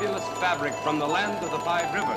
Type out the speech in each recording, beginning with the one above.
fabulous fabric from the land of the five rivers.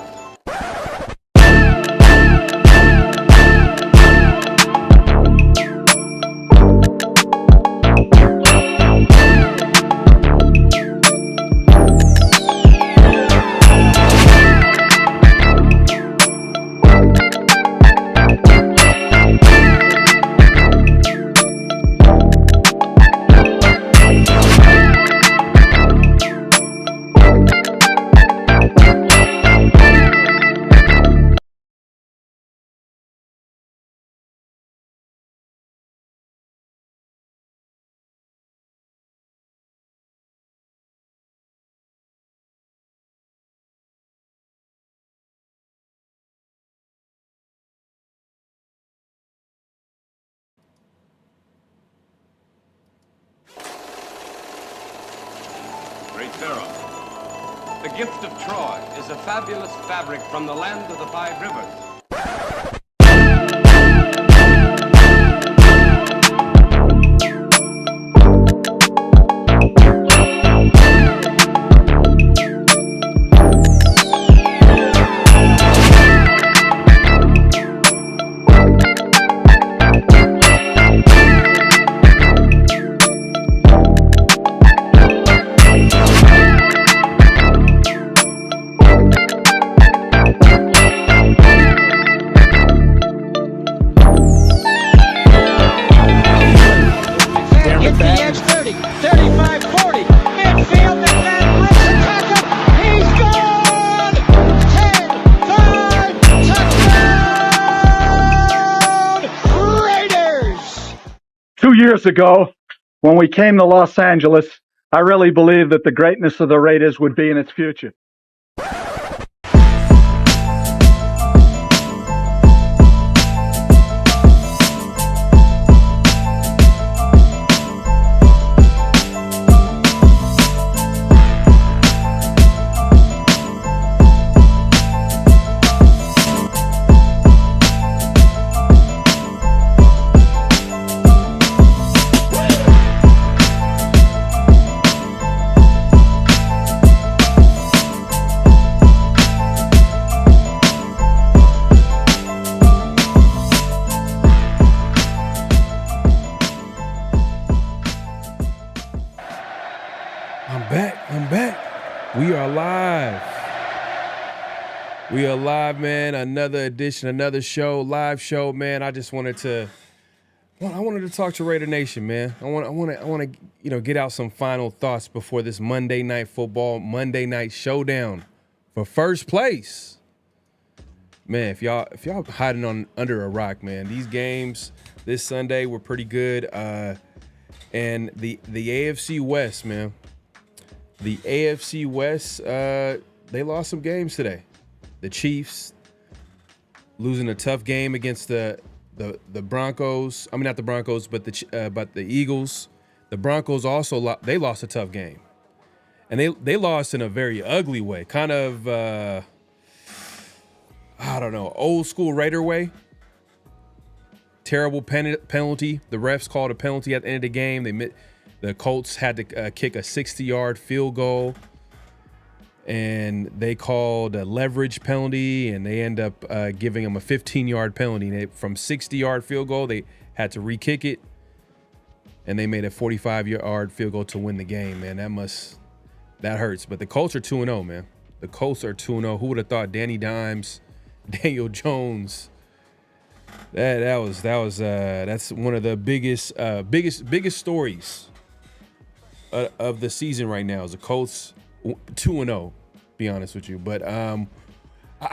Great Pharaoh. The gift of Troy is a fabulous fabric from the land of the five rivers. Years ago, when we came to Los Angeles, I really believed that the greatness of the Raiders would be in its future. I'm back. We are live. We are live, man. Another edition, another show, live show, man. I wanted to talk to Raider Nation, man. I want to, get out some final thoughts before this Monday Night Football, Monday Night Showdown for first place. Man, if y'all hiding under a rock, man, these games this Sunday were pretty good. And the AFC West, man. The AFC West, they lost some games today. The Chiefs losing a tough game against the Broncos. I mean, not the Broncos, but the Eagles. The Broncos also lost a tough game, and they lost in a very ugly way, kind of I don't know, old school Raider way. Terrible penalty. The refs called a penalty at the end of the game. The Colts had to kick a 60-yard field goal, and they called a leverage penalty, and they end up giving them a 15-yard penalty. From 60-yard field goal, they had to re-kick it, and they made a 45-yard field goal to win the game, man. That hurts. But the Colts are 2-0, man. The Colts are 2-0. Who would have thought Danny Dimes, Daniel Jones? That's one of the biggest stories of the season right now. Is the Colts 2-0, be honest with you. But I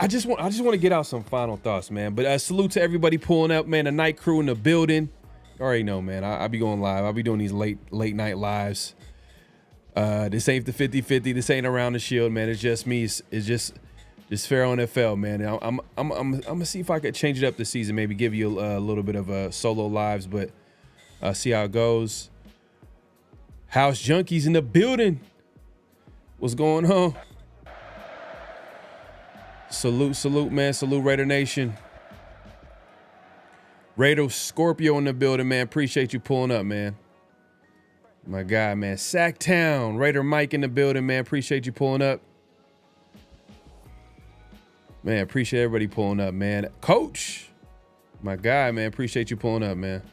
just want to get out some final thoughts, man. But salute to everybody pulling up, man. The night crew in the building. You already know, man. I'll be going live. I'll be doing these late night lives. This ain't the 50-50. This ain't around the shield, man. It's just me. It's just PharoahNFL, man. I'm gonna see if I could change it up this season. Maybe give you a little bit of solo lives, but see how it goes. House Junkies in the building. What's going on? Salute, man. Salute, Raider Nation. Raider Scorpio in the building, man. Appreciate you pulling up, man. My guy, man. Sacktown. Raider Mike in the building, man. Appreciate you pulling up. Man, appreciate everybody pulling up, man. Coach, my guy, man, appreciate you pulling up, man.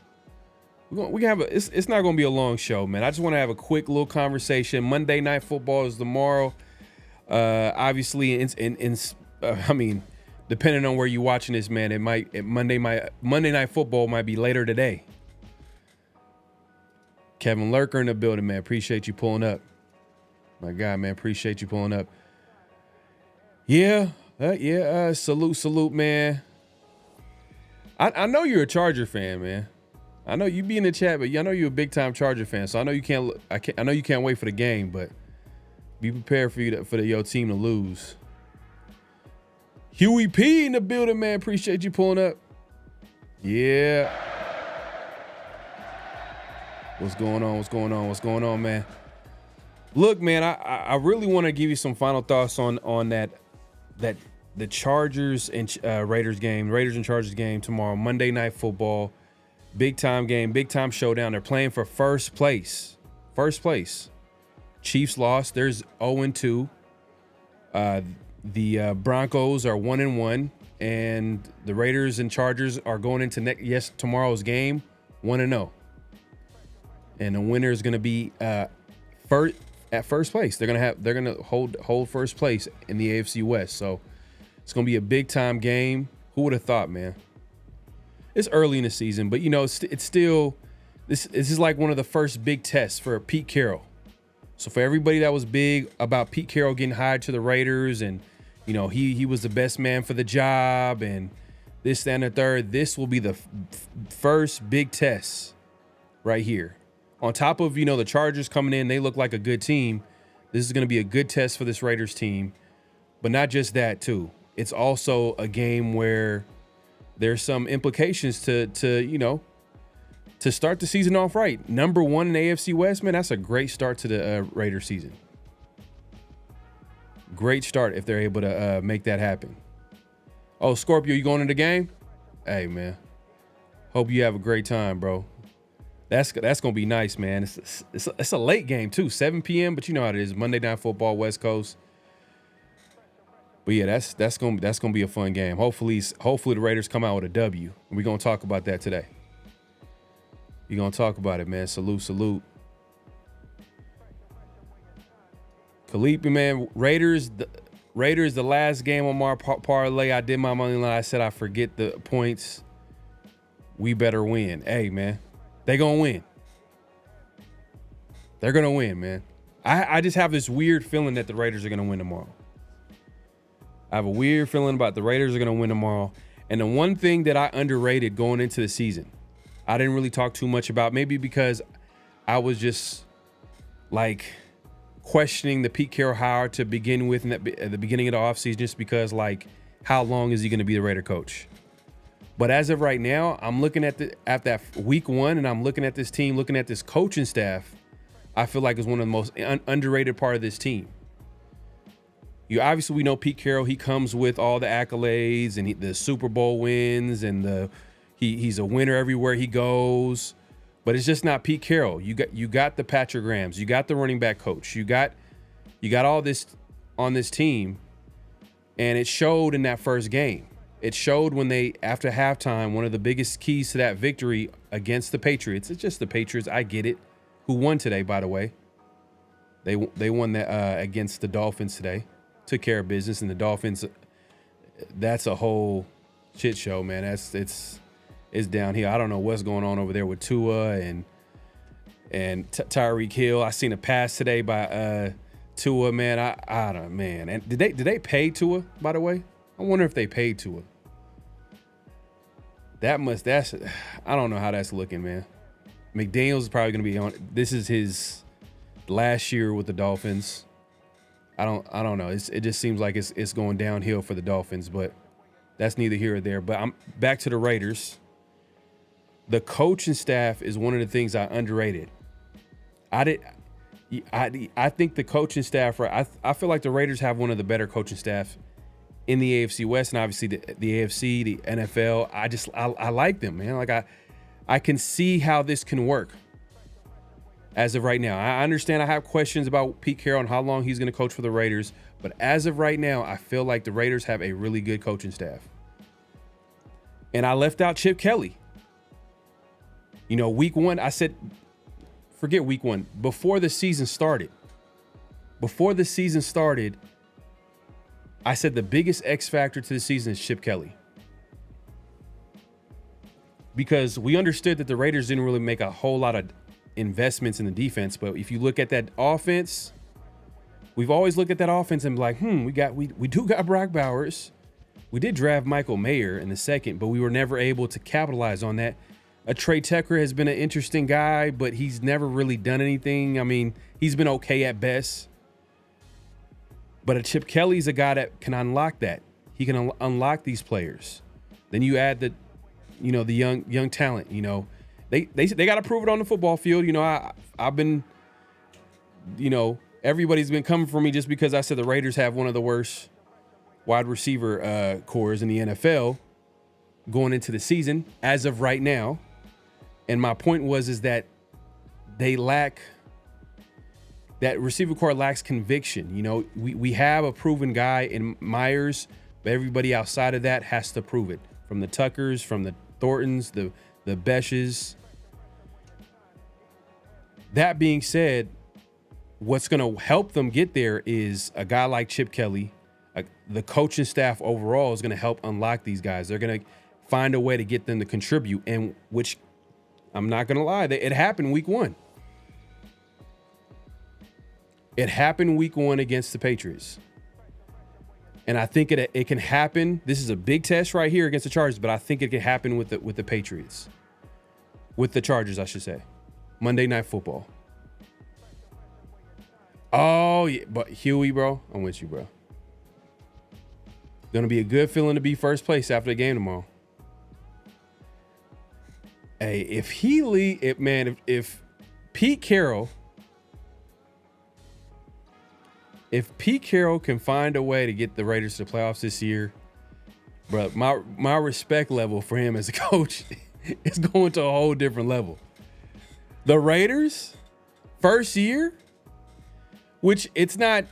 We can have it's not going to be a long show, man. I just want to have a quick little conversation. Monday Night Football is tomorrow. Obviously, I mean, depending on where you're watching this, man, Monday Night Football might be later today. Kevin Lurker in the building, man. Appreciate you pulling up. My guy, man. Appreciate you pulling up. Yeah. Salute, man. I know you're a Charger fan, man. I know you be in the chat, but I know you're a big time Charger fan. So I know you can't. I know you can't wait for the game, but be prepared for your team to lose. Huey P in the building, man. Appreciate you pulling up. Yeah. What's going on, man? Look, man, I really want to give you some final thoughts on that the Chargers and Raiders and Chargers game tomorrow, Monday Night Football, big time game, big time showdown. They're playing for first place. Chiefs lost. There's 0-2. The Broncos are 1-1, and the Raiders and Chargers are going into tomorrow's game 1-0. And the winner is going to be at first place. They're gonna hold first place in the AFC West. So it's gonna be a big time game. Who would have thought, man? It's early in the season, but it's still this is like one of the first big tests for Pete Carroll. So for everybody that was big about Pete Carroll getting hired to the Raiders, and he was the best man for the job, and this, that, and the third, this will be the first big test right here. On top of, the Chargers coming in, they look like a good team. This is going to be a good test for this Raiders team. But not just that, too. It's also a game where there's some implications to start the season off right. Number 1 in the AFC West, man, that's a great start to the Raiders season. Great start if they're able to make that happen. Oh, Scorpio, you going to the game? Hey, man. Hope you have a great time, bro. That's gonna be nice, man. It's a late game too, 7 p.m. But you know how it is, Monday Night Football, West Coast. But yeah, that's gonna be a fun game. Hopefully the Raiders come out with a W. And we're gonna talk about that today. We're gonna talk about it, man. Salute. Khalifa, man. Raiders, the last game on my parlay. I did my money line. I said I forget the points. We better win. Hey, man. They're going to win. They're going to win, man. I just have this weird feeling that the Raiders are going to win tomorrow. I have a weird feeling about the Raiders are going to win tomorrow. And the one thing that I underrated going into the season, I didn't really talk too much about, maybe because I was just like questioning the Pete Carroll hire to begin with at the beginning of the offseason, just because, like, how long is he going to be the Raider coach? But as of right now, I'm looking at that week 1, and I'm looking at this team, looking at this coaching staff. I feel like it's one of the most underrated part of this team. We know Pete Carroll. He comes with all the accolades and the Super Bowl wins, and he's a winner everywhere he goes. But it's just not Pete Carroll. You got the Patrick Grahams. You got the running back coach. You got all this on this team, and it showed in that first game. It showed when after halftime, one of the biggest keys to that victory against the Patriots. It's just the Patriots. I get it. Who won today, by the way? They won that against the Dolphins today. Took care of business, and the Dolphins. That's a whole shit show, man. It's downhill. I don't know what's going on over there with Tua and Tyreek Hill. I seen a pass today by Tua, man. I don't, man. And did they pay Tua, by the way? I wonder if they paid Tua. I don't know how that's looking, man. McDaniels is probably going to be on. This is his last year with the Dolphins. I don't know. It just seems like it's going downhill for the Dolphins, but that's neither here or there. But I'm back to the Raiders. The coaching staff is one of the things I underrated. I think the coaching staff, I feel like the Raiders have one of the better coaching staff in the AFC West, and obviously the AFC, the NFL. I like them, man. Like I can see how this can work as of right now. I understand I have questions about Pete Carroll and how long he's going to coach for the Raiders, But as of right now, I feel like the Raiders have a really good coaching staff. And I left out Chip Kelly. You know, week one, I said, forget week one. Before the season started, I said the biggest X factor to the season is Chip Kelly. Because we understood that the Raiders didn't really make a whole lot of investments in the defense. But if you look at that offense, we've always looked at that offense and be like, we do got Brock Bowers. We did draft Michael Mayer in the second, but we were never able to capitalize on that. Trey Tucker has been an interesting guy, but he's never really done anything. I mean, he's been okay at best. But a Chip Kelly's a guy that can unlock that. He can unlock these players. Then you add the young talent. You know, they got to prove it on the football field. You know, I've been, everybody's been coming for me just because I said the Raiders have one of the worst wide receiver cores in the NFL going into the season as of right now. And my point is that that receiver core lacks conviction. You know, we have a proven guy in Myers, but everybody outside of that has to prove it. From the Tuckers, from the Thorntons, the Beshes. That being said, what's going to help them get there is a guy like Chip Kelly. The coaching staff overall is going to help unlock these guys. They're going to find a way to get them to contribute, and which I'm not going to lie, it happened week one. It happened week one against the Patriots. And I think it can happen. This is a big test right here against the Chargers, but I think it can happen with the Patriots. With the Chargers, I should say. Monday Night Football. Oh, yeah. But Huey, bro, I'm with you, bro. Going to be a good feeling to be first place after the game tomorrow. Hey, if Pete Carroll can find a way to get the Raiders to the playoffs this year, bro, my respect level for him as a coach is going to a whole different level. The Raiders, first year, which it's not.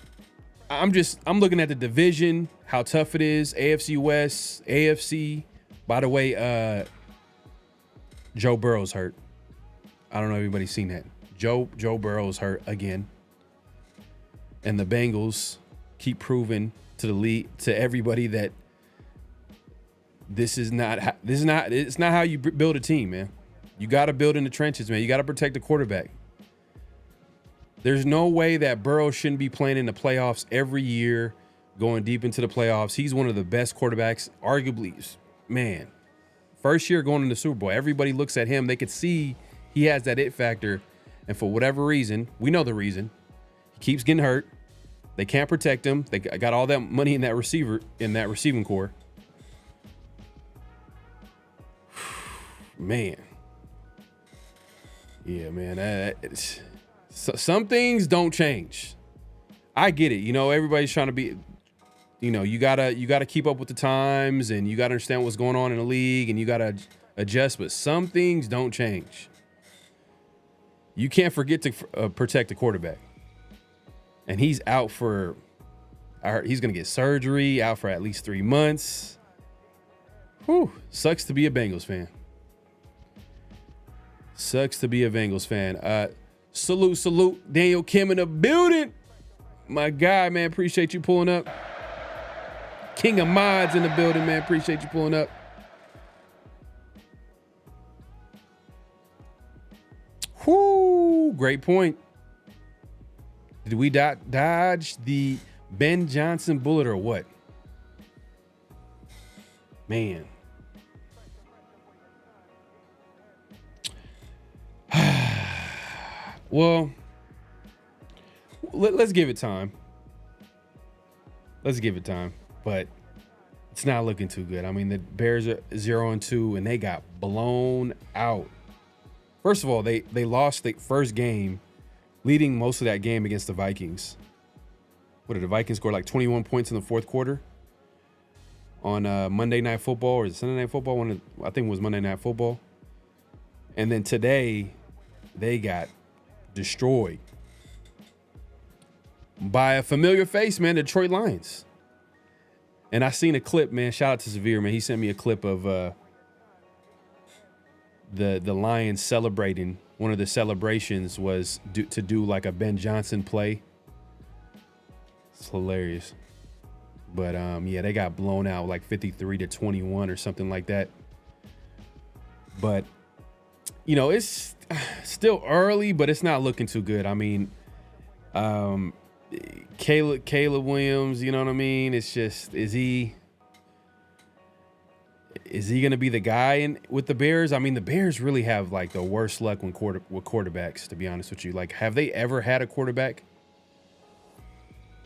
I'm looking at the division, how tough it is. AFC West, AFC. By the way, Joe Burrow's hurt. I don't know if anybody's seen that. Joe Burrow's hurt again. And the Bengals keep proving to the league, to everybody, that it's not how you build a team, man. You got to build in the trenches, man. You got to protect the quarterback. There's no way that Burrow shouldn't be playing in the playoffs every year, going deep into the playoffs. He's one of the best quarterbacks, arguably, man. First year going in the Super Bowl, everybody looks at him. They could see he has that it factor. And for whatever reason, we know the reason, he keeps getting hurt. They can't protect him. They got all that money in that receiving core. Man. Yeah, man. Some things don't change. I get it. You know, everybody's trying to be, you gotta keep up with the times, and you gotta understand what's going on in the league, and you gotta adjust. But some things don't change. You can't forget to protect the quarterback. And he's out for, he's going to get surgery, out for at least 3 months. Whew, sucks to be a Bengals fan. Sucks to be a Bengals fan. Salute, Daniel Kim in the building. My guy, man, appreciate you pulling up. King of Mods in the building, man, appreciate you pulling up. Whoo, great point. Did we dodge the Ben Johnson bullet or what? Man. Well, let's give it time. Let's give it time. But it's not looking too good. I mean, the Bears are 0-2, and they got blown out. First of all, they lost the first game, leading most of that game against the Vikings. What did the Vikings score, like 21 points in the fourth quarter on Monday Night Football, or Sunday Night Football? I think it was Monday Night Football. And then today, they got destroyed. by a familiar face, man, the Detroit Lions. And I seen a clip, man. Shout out to Severe, man. He sent me a clip of the Lions celebrating. One of the celebrations was to do like a Ben Johnson play. It's hilarious. But yeah, they got blown out like 53-21 or something like that. But you know, it's still early, but it's not looking too good. I mean, Caleb Williams, you know what I mean? It's just, is he gonna be the guy with the Bears? I mean, the Bears really have like the worst luck with quarterbacks, to be honest with you. Like, have they ever had a quarterback?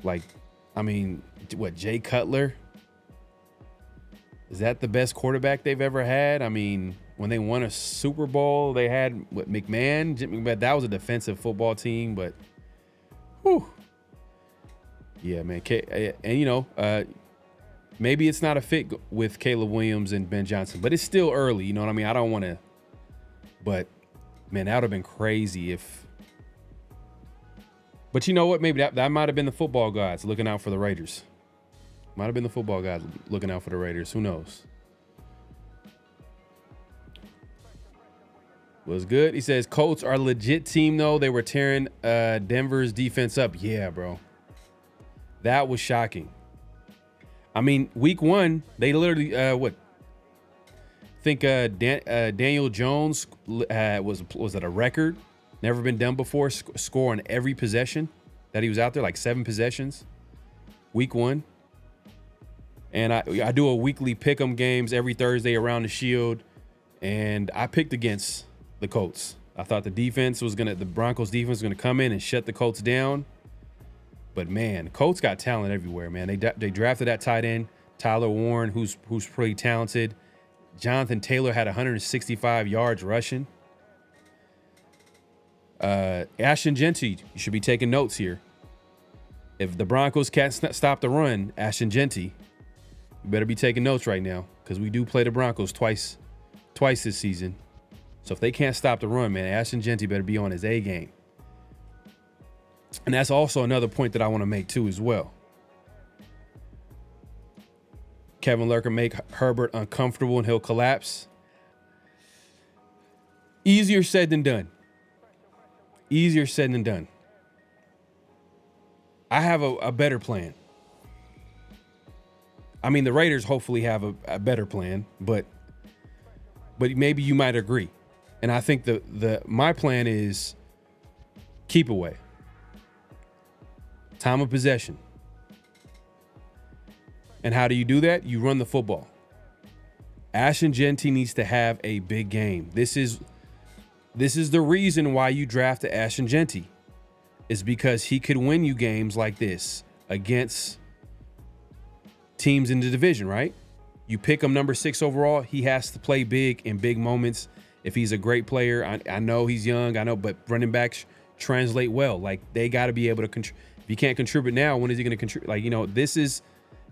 Like, I mean, what, Jay Cutler? Is that the best quarterback they've ever had? I mean, when they won a Super Bowl, they had what, McMahon, Jim McMahon. That was a defensive football team, but whew. Yeah, man. And you know, maybe it's not a fit with Caleb Williams and Ben Johnson, but it's still early. You know what I mean? I don't want to, but man, that would have been crazy if. But you know what? Maybe that might have been the football gods looking out for the Raiders. Might have been the football gods looking out for the Raiders. Who knows? Was good. He says Colts are a legit team though. They were tearing Denver's defense up. Yeah, bro. That was shocking. I mean, week 1, they literally Daniel Jones was at a record, never been done before, score on every possession that he was out there, like 7 possessions. Week 1. And I do a weekly pick'em games every Thursday around the Shield, and I picked against the Colts. I thought the Broncos defense was gonna come in and shut the Colts down. But man, Colts got talent everywhere, man. They drafted that tight end, Tyler Warren, who's pretty talented. Jonathan Taylor had 165 yards rushing. Ashton Jeanty, you should be taking notes here. If the Broncos can't stop the run, Ashton Jeanty, you better be taking notes right now, because we do play the Broncos twice this season. So if they can't stop the run, man, Ashton Jeanty better be on his A game. And that's also another point that I want to make too as well. Kevin Lurker make Herbert uncomfortable and he'll collapse. Easier said than done. Easier said than done. I have a better plan. I mean, the Raiders hopefully have a better plan, but maybe you might agree. And I think my plan is keep away. Time of possession. And how do you do that? You run the football. Ashton Jeanty needs to have a big game. This is the reason why you drafted Ashton Jeanty, is because he could win you games like this against teams in the division, right? You pick him number 6 overall. He has to play big in big moments. If he's a great player, I know he's young, I know, but running backs translate well. Like, they got to be able to contribute. If he can't contribute now, when is he going to contribute? Like, you know, this is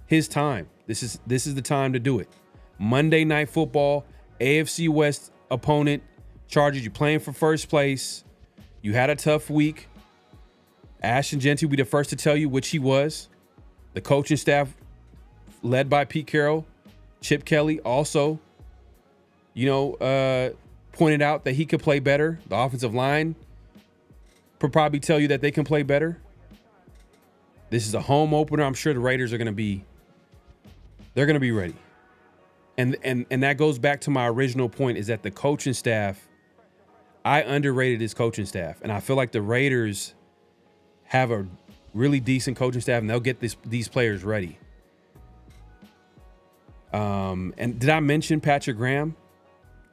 his time. This is the time to do it. Monday Night Football, AFC West opponent, Chargers. You're playing for first place. You had a tough week. Ashton Jeanty will be the first to tell you, which he was. The coaching staff, led by Pete Carroll, Chip Kelly, also, pointed out that he could play better. The offensive line will probably tell you that they can play better. This is a home opener. I'm sure the Raiders are going to be ready. And that goes back to my original point, is that the coaching staff, I underrated his coaching staff. And I feel like the Raiders have a really decent coaching staff, and they'll get these players ready. And did I mention Patrick Graham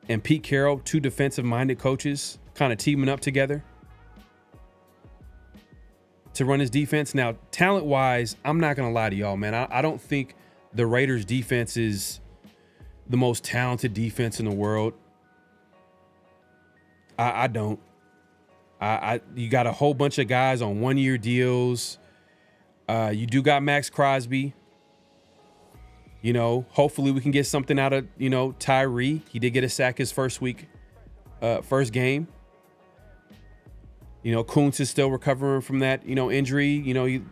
and Pete Carroll, 2 defensive-minded coaches, kind of teaming up together to run his defense? Now, talent-wise, I'm not going to lie to y'all, man. I don't think the Raiders' defense is the most talented defense in the world. I don't. You got a whole bunch of guys on 1-year deals. You do got Max Crosby. Hopefully we can get something out of, Tyree. He did get a sack his first game. Kuntz is still recovering from that, injury.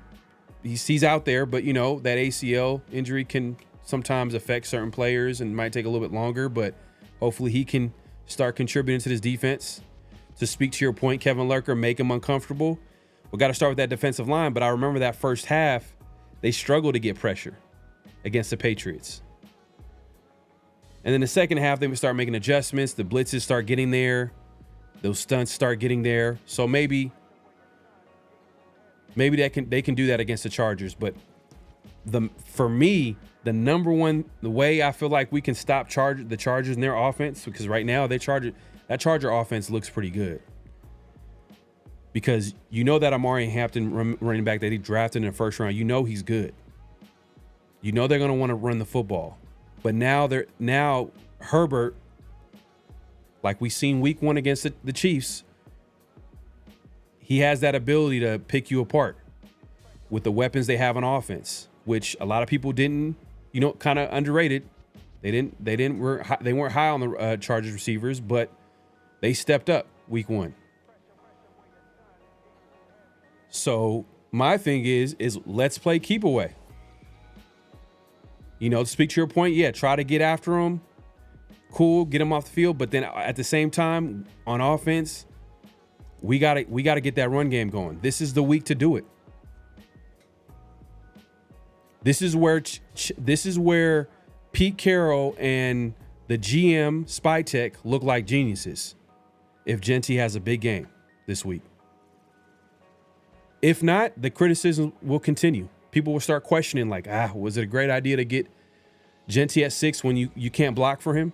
he's out there, but you know that ACL injury can sometimes affect certain players and might take a little bit longer. But hopefully he can start contributing to this defense. To speak to your point, Kevin Lurker, make him uncomfortable. We got to start with that defensive line. But I remember that first half, they struggled to get pressure against the Patriots. And then the second half, they would start making adjustments. The blitzes start getting there. Those stunts start getting there. So maybe they can do that against the Chargers. But for me, the way I feel like we can stop the Chargers in their offense, because right now that Charger offense looks pretty good. Because you know that Amari Hampton running back that he drafted in the first round, you know he's good. You know they're going to want to run the football. But now Herbert, like we seen week 1 against the Chiefs, he has that ability to pick you apart with the weapons they have on offense, which a lot of people didn't, kind of underrated. They weren't high on the Chargers receivers, but they stepped up week 1. So my thing is let's play keep away. To speak to your point, yeah, try to get after them. Cool, get them off the field. But then at the same time, on offense, we gotta get that run game going. This is the week to do it. This is where Pete Carroll and the GM Spytech look like geniuses. If Genty has a big game this week. If not, the criticism will continue. People will start questioning, like, was it a great idea to get Genty at 6 when you can't block for him?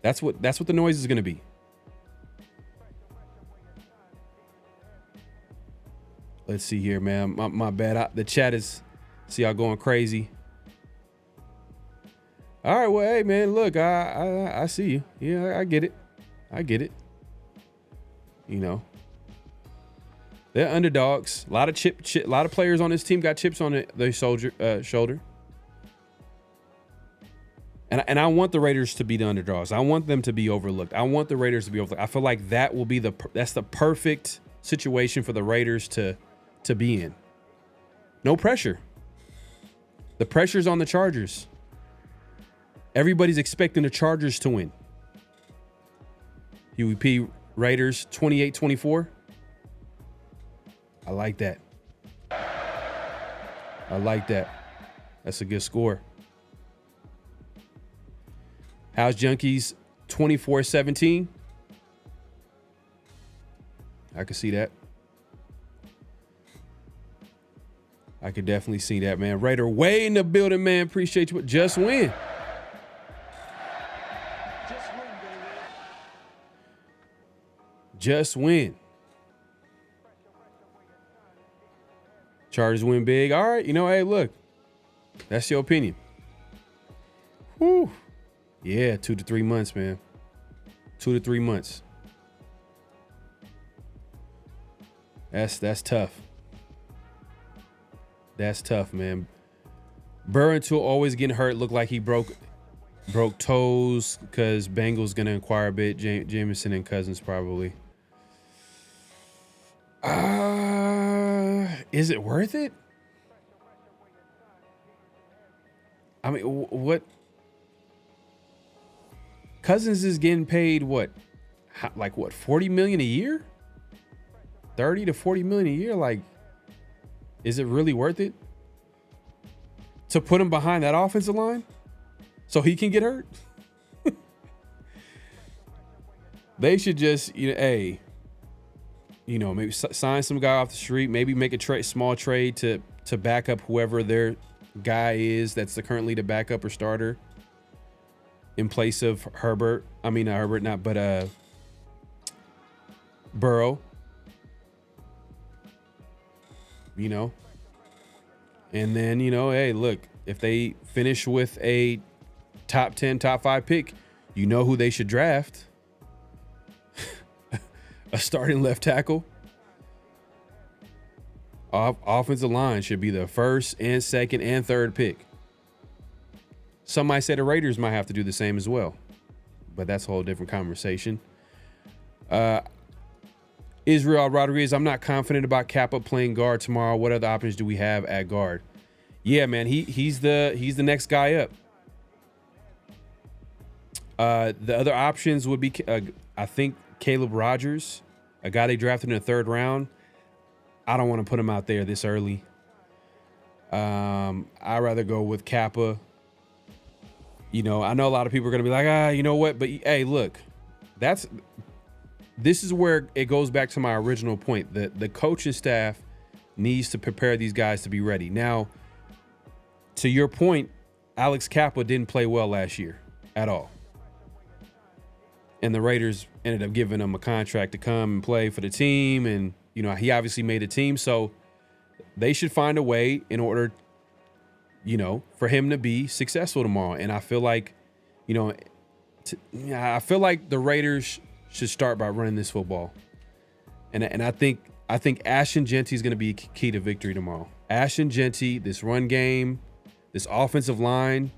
That's what the noise is going to be. Let's see here, man. My bad. The chat is, see y'all going crazy. All right, well, hey, man, look, I see you. Yeah, I get it. They're underdogs. A lot of players on this team got chips on their shoulder. And I want the Raiders to be the underdogs. I want them to be overlooked. I want the Raiders to be overlooked. I feel like that will be that's the perfect situation for the Raiders to be in. No pressure. The pressure's on the Chargers. Everybody's expecting the Chargers to win. UEP Raiders 28-24. I like that. That's a good score. House Junkies 24-17. I could see that. I could definitely see that, man. Raider way in the building, man. Appreciate you. Just win. Just win. Chargers win big. All right. Hey, look. That's your opinion. Whew. Yeah, 2 to 3 months, man. 2 to 3 months. That's tough. That's tough, man. Burrow always getting hurt. Looked like he broke toes because Bengals going to inquire a bit. Jameson and Cousins probably. Is it worth it? I mean, what? Cousins is getting paid what? Like what? $40 million a year? 30 to 40 million a year? Like, is it really worth it to put him behind that offensive line so he can get hurt? They should just, maybe sign some guy off the street, maybe make a small trade to back up whoever their guy is that's currently the backup or starter in place of Herbert. I mean, not Herbert, but Burrow. And then, hey, look, if they finish with a top 10, top 5 pick, who they should draft. A starting left tackle. Offensive line should be the first and second and third pick. Some might say the Raiders might have to do the same as well, but that's a whole different conversation. Israel Rodriguez, I'm not confident about Kappa playing guard tomorrow. What other options do we have at guard? Yeah, man, he's the next guy up. The other options would be, I think, Caleb Rogers, a guy they drafted in the 3rd round. I don't want to put him out there this early. I'd rather go with Kappa. You know, I know a lot of people are going to be like, you know what? But, hey, look, this is where it goes back to my original point. The coaching staff needs to prepare these guys to be ready. Now, to your point, Alex Kappa didn't play well last year at all. And the Raiders ended up giving him a contract to come and play for the team. And, you know, he obviously made a team. So they should find a way in order, you know, for him to be successful tomorrow. And I feel like, you know, I feel like the Raiders should start by running this football. And I think Ashton Genty is going to be key to victory tomorrow. Ashton Genty, this run game, this offensive line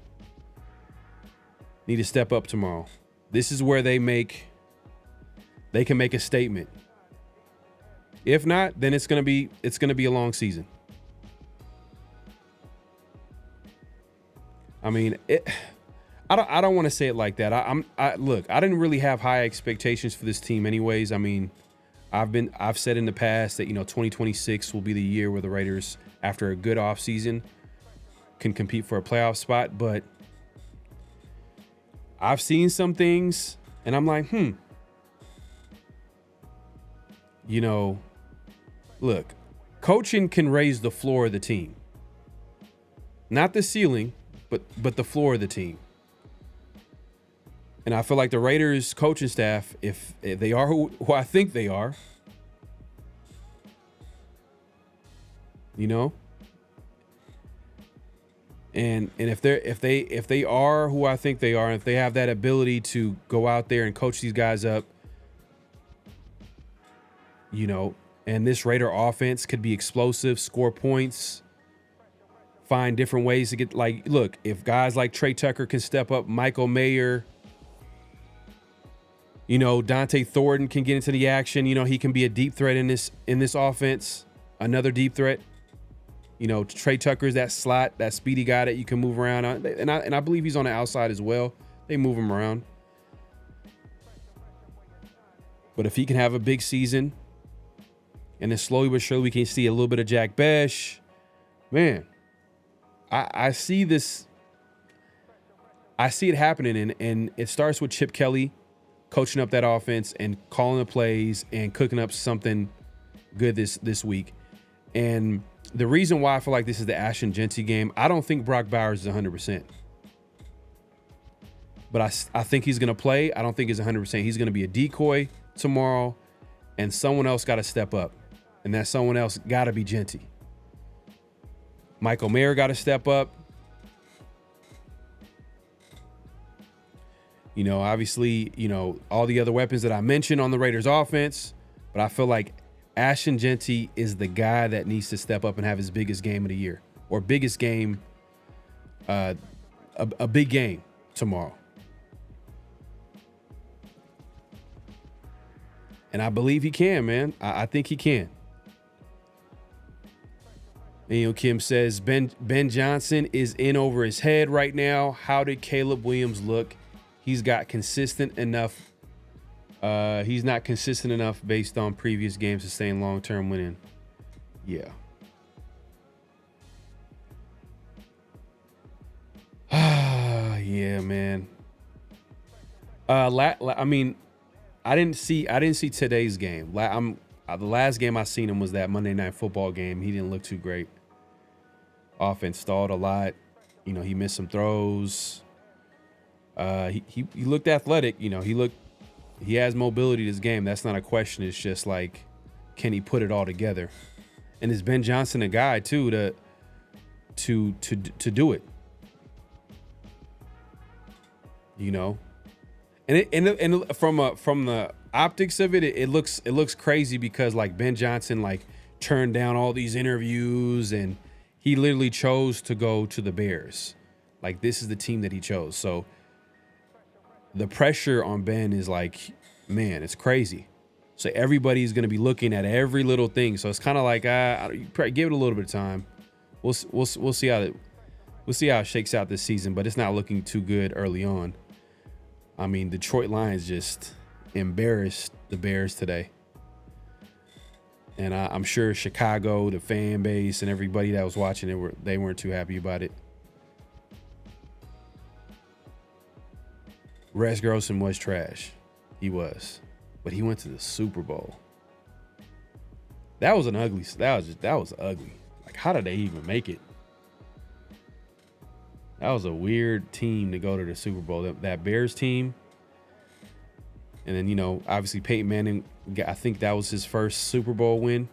need to step up tomorrow. This is where they can make a statement. If not, then it's gonna be a long season. I mean, I don't want to say it like that. Look, I didn't really have high expectations for this team anyways. I mean, I've said in the past that, you know, 2026 will be the year where the Raiders, after a good offseason, can compete for a playoff spot, but I've seen some things and I'm like, you know, look, coaching can raise the floor of the team. Not the ceiling, but the floor of the team. And I feel like the Raiders coaching staff, if they are who I think they are, you know, and if they are who I think they are, and if they have that ability to go out there and coach these guys up, you know, and this Raider offense could be explosive, score points, find different ways to get, like, look, if guys like Trey Tucker can step up, Michael Mayer, you know, Dante Thornton can get into the action. You know, he can be a deep threat in this offense, another deep threat. You know, Trey Tucker's that slot, that speedy guy that you can move around on. And I believe he's on the outside as well. They move him around. But if he can have a big season, and then slowly but surely we can see a little bit of Jack Besh, man, I see this. I see it happening, and it starts with Chip Kelly coaching up that offense and calling the plays and cooking up something good this week. And the reason why I feel like this is the Ashton Genty game, I don't think Brock Bowers is 100%. But I think he's going to play. I don't think he's 100%. He's going to be a decoy tomorrow, and someone else got to step up. And that someone else got to be Genty. Michael Mayer got to step up. You know, obviously, you know, all the other weapons that I mentioned on the Raiders offense, but I feel like Ashton Genty is the guy that needs to step up and have his biggest game of the year, or biggest game, a big game tomorrow. And I believe he can, man. I think he can. And, you know, Kim says, Ben Johnson is in over his head right now. How did Caleb Williams look? He's got consistent enough. He's not consistent enough based on previous games to stay in long-term winning. Yeah. Yeah, man. I mean, I didn't see today's game. The last game I seen him was that Monday Night Football game. He didn't look too great. Offense stalled a lot. You know, he missed some throws. He looked athletic. You know, he has mobility this game. That's not a question. It's just like, can he put it all together? And is Ben Johnson a guy too to do it? You know, and from the optics of it, it looks crazy because, like, Ben Johnson, like, turned down all these interviews and he literally chose to go to the Bears. Like, this is the team that he chose. So the pressure on Ben is like, man, it's crazy. So everybody's going to be looking at every little thing. So it's kind of like you probably give it a little bit of time. We'll see how it shakes out this season, but it's not looking too good early on. I mean, Detroit Lions just embarrassed the Bears today. And I'm sure Chicago, the fan base, and everybody that was watching it, they weren't too happy about it. Rex Grossman was trash. He was. But he went to the Super Bowl. That was ugly. Like, how did they even make it? That was a weird team to go to the Super Bowl. That Bears team. And then, you know, obviously Peyton Manning, I think that was his first Super Bowl win.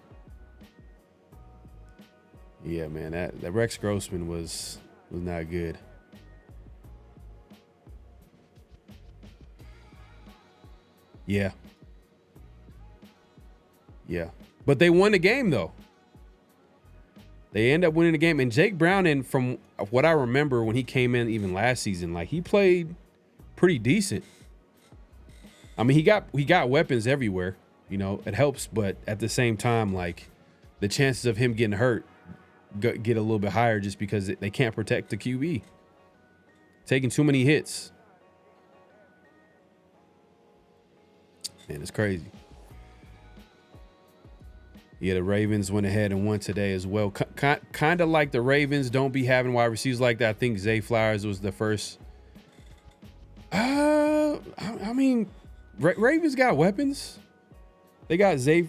Yeah, man, that Rex Grossman was not good. Yeah. But they won the game, though. They end up winning the game. And Jake Browning, from what I remember when he came in even last season, like, he played pretty decent. I mean, he got weapons everywhere. You know, it helps. But at the same time, like, the chances of him getting hurt get a little bit higher just because they can't protect the QB. Taking too many hits. Man, it's crazy. Yeah, the Ravens went ahead and won today as well. Kind of like the Ravens don't be having wide receivers like that. I think Zay Flowers was the first. I mean, Ravens got weapons. They got Zay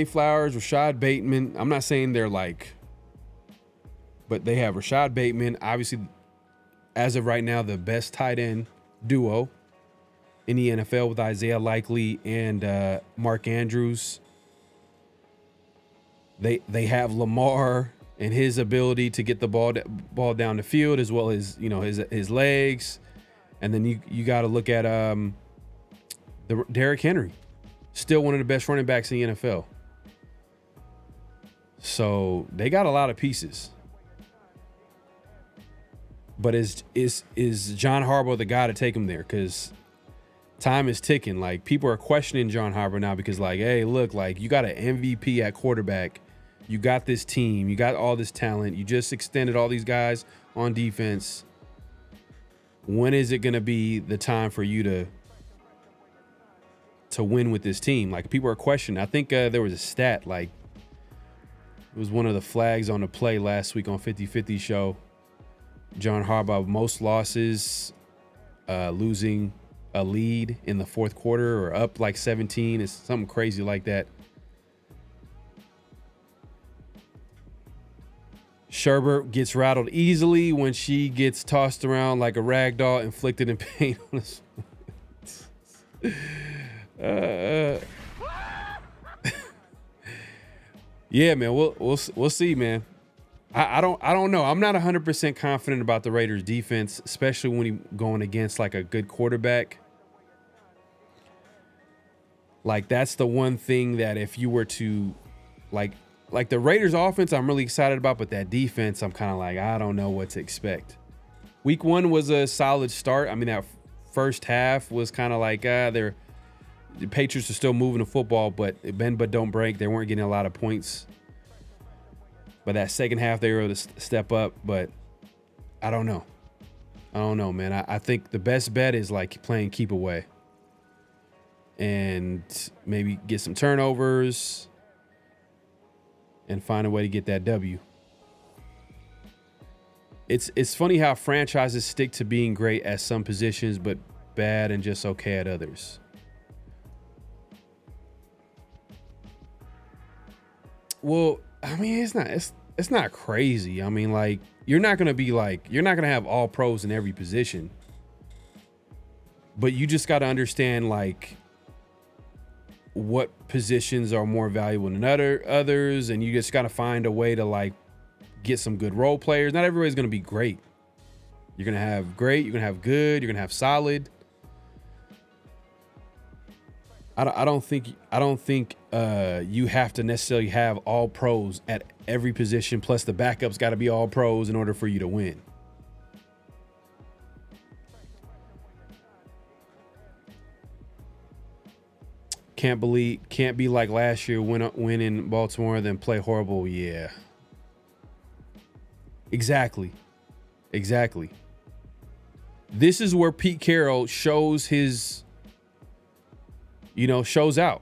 Flowers, Rashad Bateman. I'm not saying they're like, but they have Rashad Bateman, obviously, as of right now, the best tight end duo in the NFL with Isaiah Likely and Mark Andrews. They have Lamar and his ability to get the ball down the field, as well as, you know, his legs. And then you got to look at Derrick Henry, still one of the best running backs in the NFL. So they got a lot of pieces. But is John Harbaugh the guy to take him there? Because time is ticking. Like, people are questioning John Harbaugh now because, like, hey, look, like, you got an MVP at quarterback. You got this team. You got all this talent. You just extended all these guys on defense. When is it going to be the time for you to win with this team? Like, people are questioning. I think there was a stat, like, it was one of the flags on the play last week on 50-50 show. John Harbaugh, most losses, losing a lead in the fourth quarter or up like 17. It's something crazy like that. Sherbert gets rattled easily when she gets tossed around like a rag doll, inflicted in pain on us. Yeah, man, we'll see, man. I don't know. I'm not 100% confident about the Raiders defense, especially when you're going against like a good quarterback. Like, that's the one thing that if you were to like the Raiders offense, I'm really excited about, but that defense, I'm kind of like, I don't know what to expect. Week 1 was a solid start. I mean, that first half was kind of like, the Patriots are still moving the football, but bend but don't break. They weren't getting a lot of points. But that second half, they were able to step up. But I don't know. Man. I think the best bet is like playing keep away. And maybe get some turnovers and find a way to get that W. It's funny how franchises stick to being great at some positions, but bad and just okay at others. Well, I mean, it's not crazy. I mean, like, you're not gonna have all pros in every position. But you just gotta understand, like, what positions are more valuable than others, and you just got to find a way to like get some good role players. Not everybody's going to be great. You're going to have great, you're going to have good, you're going to have solid. I don't think you have to necessarily have all pros at every position, plus the backups got to be all pros in order for you to win. can't be like last year, win in Baltimore, then play horrible. Yeah. Exactly. This is where Pete Carroll shows shows out.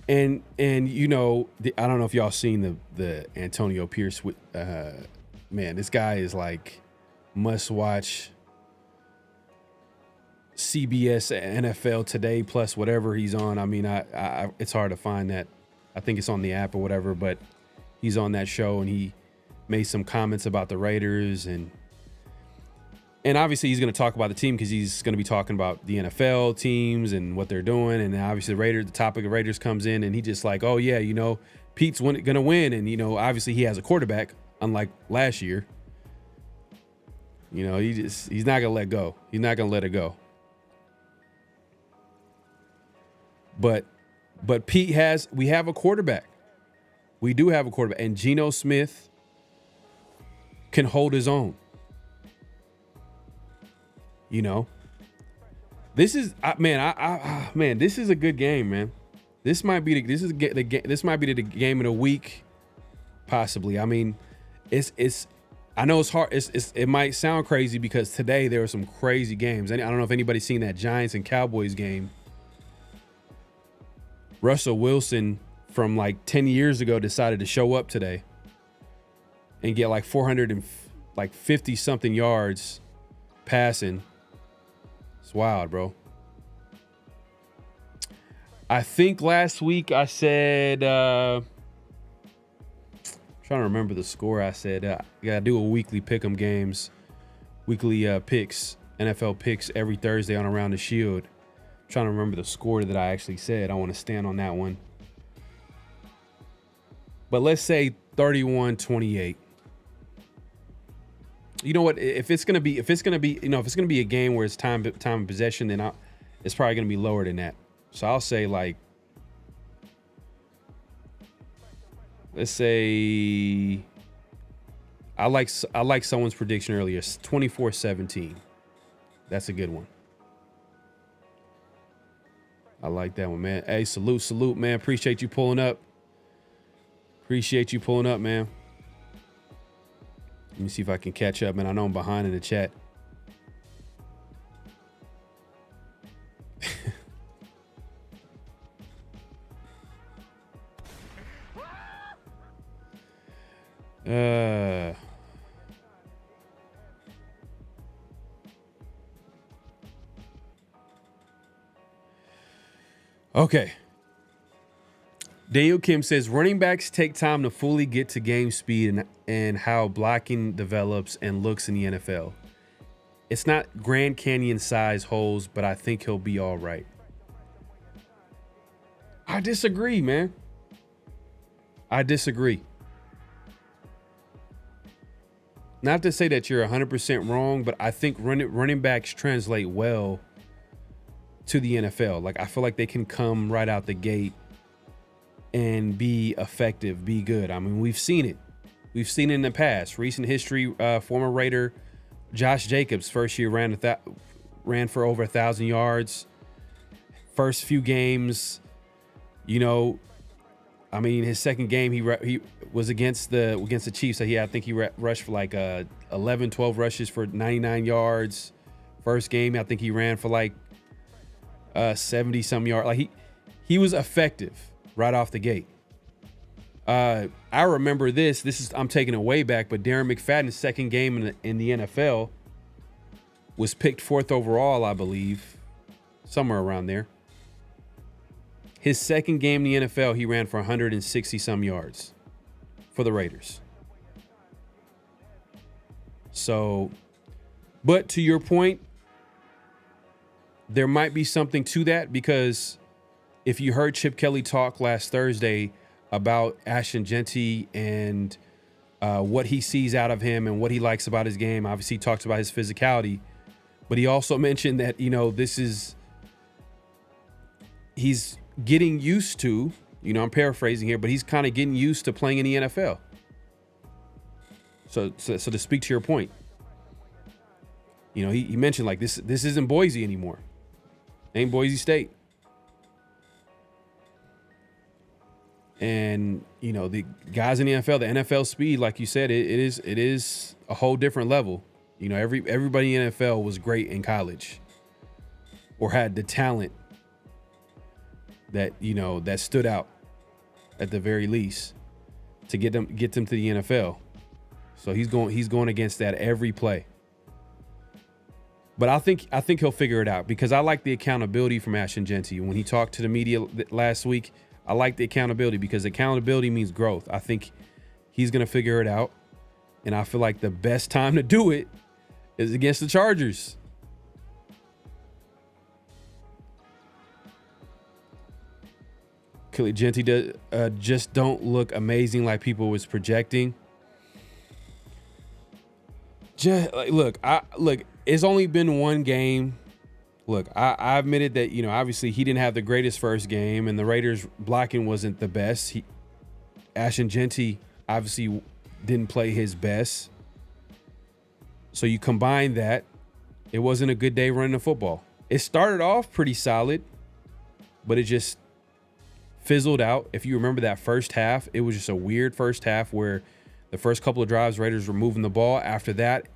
And I don't know if y'all seen the Antonio Pierce. Man, this guy is like must watch CBS NFL Today plus whatever he's on. I mean, I it's hard to find that. I think it's on the app or whatever, but he's on that show and he made some comments about the Raiders and obviously he's going to talk about the team because he's going to be talking about the NFL teams and what they're doing. And obviously the topic of Raiders comes in and he just like, oh yeah, Pete's going to win. And, obviously he has a quarterback, unlike last year. He's not going to let go. He's not going to let it go. But we have a quarterback. We do have a quarterback. And Geno Smith can hold his own. This is this is a good game, man. This might be the game of the week, possibly. I mean, I know it's hard. It might sound crazy because today there were some crazy games. I don't know if anybody's seen that Giants and Cowboys game. Russell Wilson from like 10 years ago decided to show up today and get like 450 something yards passing. It's wild, bro. I think last week I said, trying to remember the score. I said, you gotta do a weekly pick'em games, weekly picks, NFL picks every Thursday on Around the Shield. I'm trying to remember the score that I actually said. I want to stand on that one. But let's say 31-28. You know what? If it's gonna be a game where it's time of possession, then it's probably gonna be lower than that. So I'll say let's say I like someone's prediction earlier. 24-17. That's a good one. I like that one, man. Hey, salute, man. Appreciate you pulling up. Man. Let me see if I can catch up, man. I know I'm behind in the chat. Okay. Daniel Kim says running backs take time to fully get to game speed and how blocking develops and looks in the NFL. It's not Grand Canyon size holes, but I think he'll be all right. I disagree, man. I disagree. Not to say that you're 100% wrong, but I think running backs translate well to the NFL. Like, I feel like they can come right out the gate and be effective, be good. I mean, we've seen it. We've seen it in the past. Recent history, former Raider Josh Jacobs, first year ran for over 1,000 yards. First few games, I mean, his second game, he was against the Chiefs. So I think he rushed for like 11, 12 rushes for 99 yards. First game, I think he ran for like 70 some yards. Like he was effective right off the gate. I remember I'm taking it way back, but Darren McFadden's second game in the NFL was picked 4th overall, I believe, somewhere around there. His second game in the NFL, he ran for 160 some yards for the Raiders. So, but to your point, there might be something to that, because if you heard Chip Kelly talk last Thursday about Ashton Genty and what he sees out of him and what he likes about his game, obviously he talks about his physicality, but he also mentioned that, he's getting used to, I'm paraphrasing here, but he's kind of getting used to playing in the NFL. So to speak to your point, he mentioned like this isn't Boise anymore. It ain't Boise State. And, the guys in the NFL, the NFL speed, like you said, it is a whole different level. Everybody in the NFL was great in college or had the talent that, that stood out at the very least to get them to the NFL. So he's going against that every play. But I think he'll figure it out because I like the accountability from Ashton Jeanty. When he talked to the media last week, I like the accountability because accountability means growth. I think he's going to figure it out. And I feel like the best time to do it is against the Chargers. Jeanty just don't look amazing like people was projecting. Look, it's only been one game. Look, I admitted that, obviously he didn't have the greatest first game and the Raiders blocking wasn't the best. Ashton Jeanty obviously didn't play his best. So you combine that, it wasn't a good day running the football. It started off pretty solid, but it just fizzled out. If you remember that first half, it was just a weird first half where the first couple of drives, Raiders were moving the ball. After that,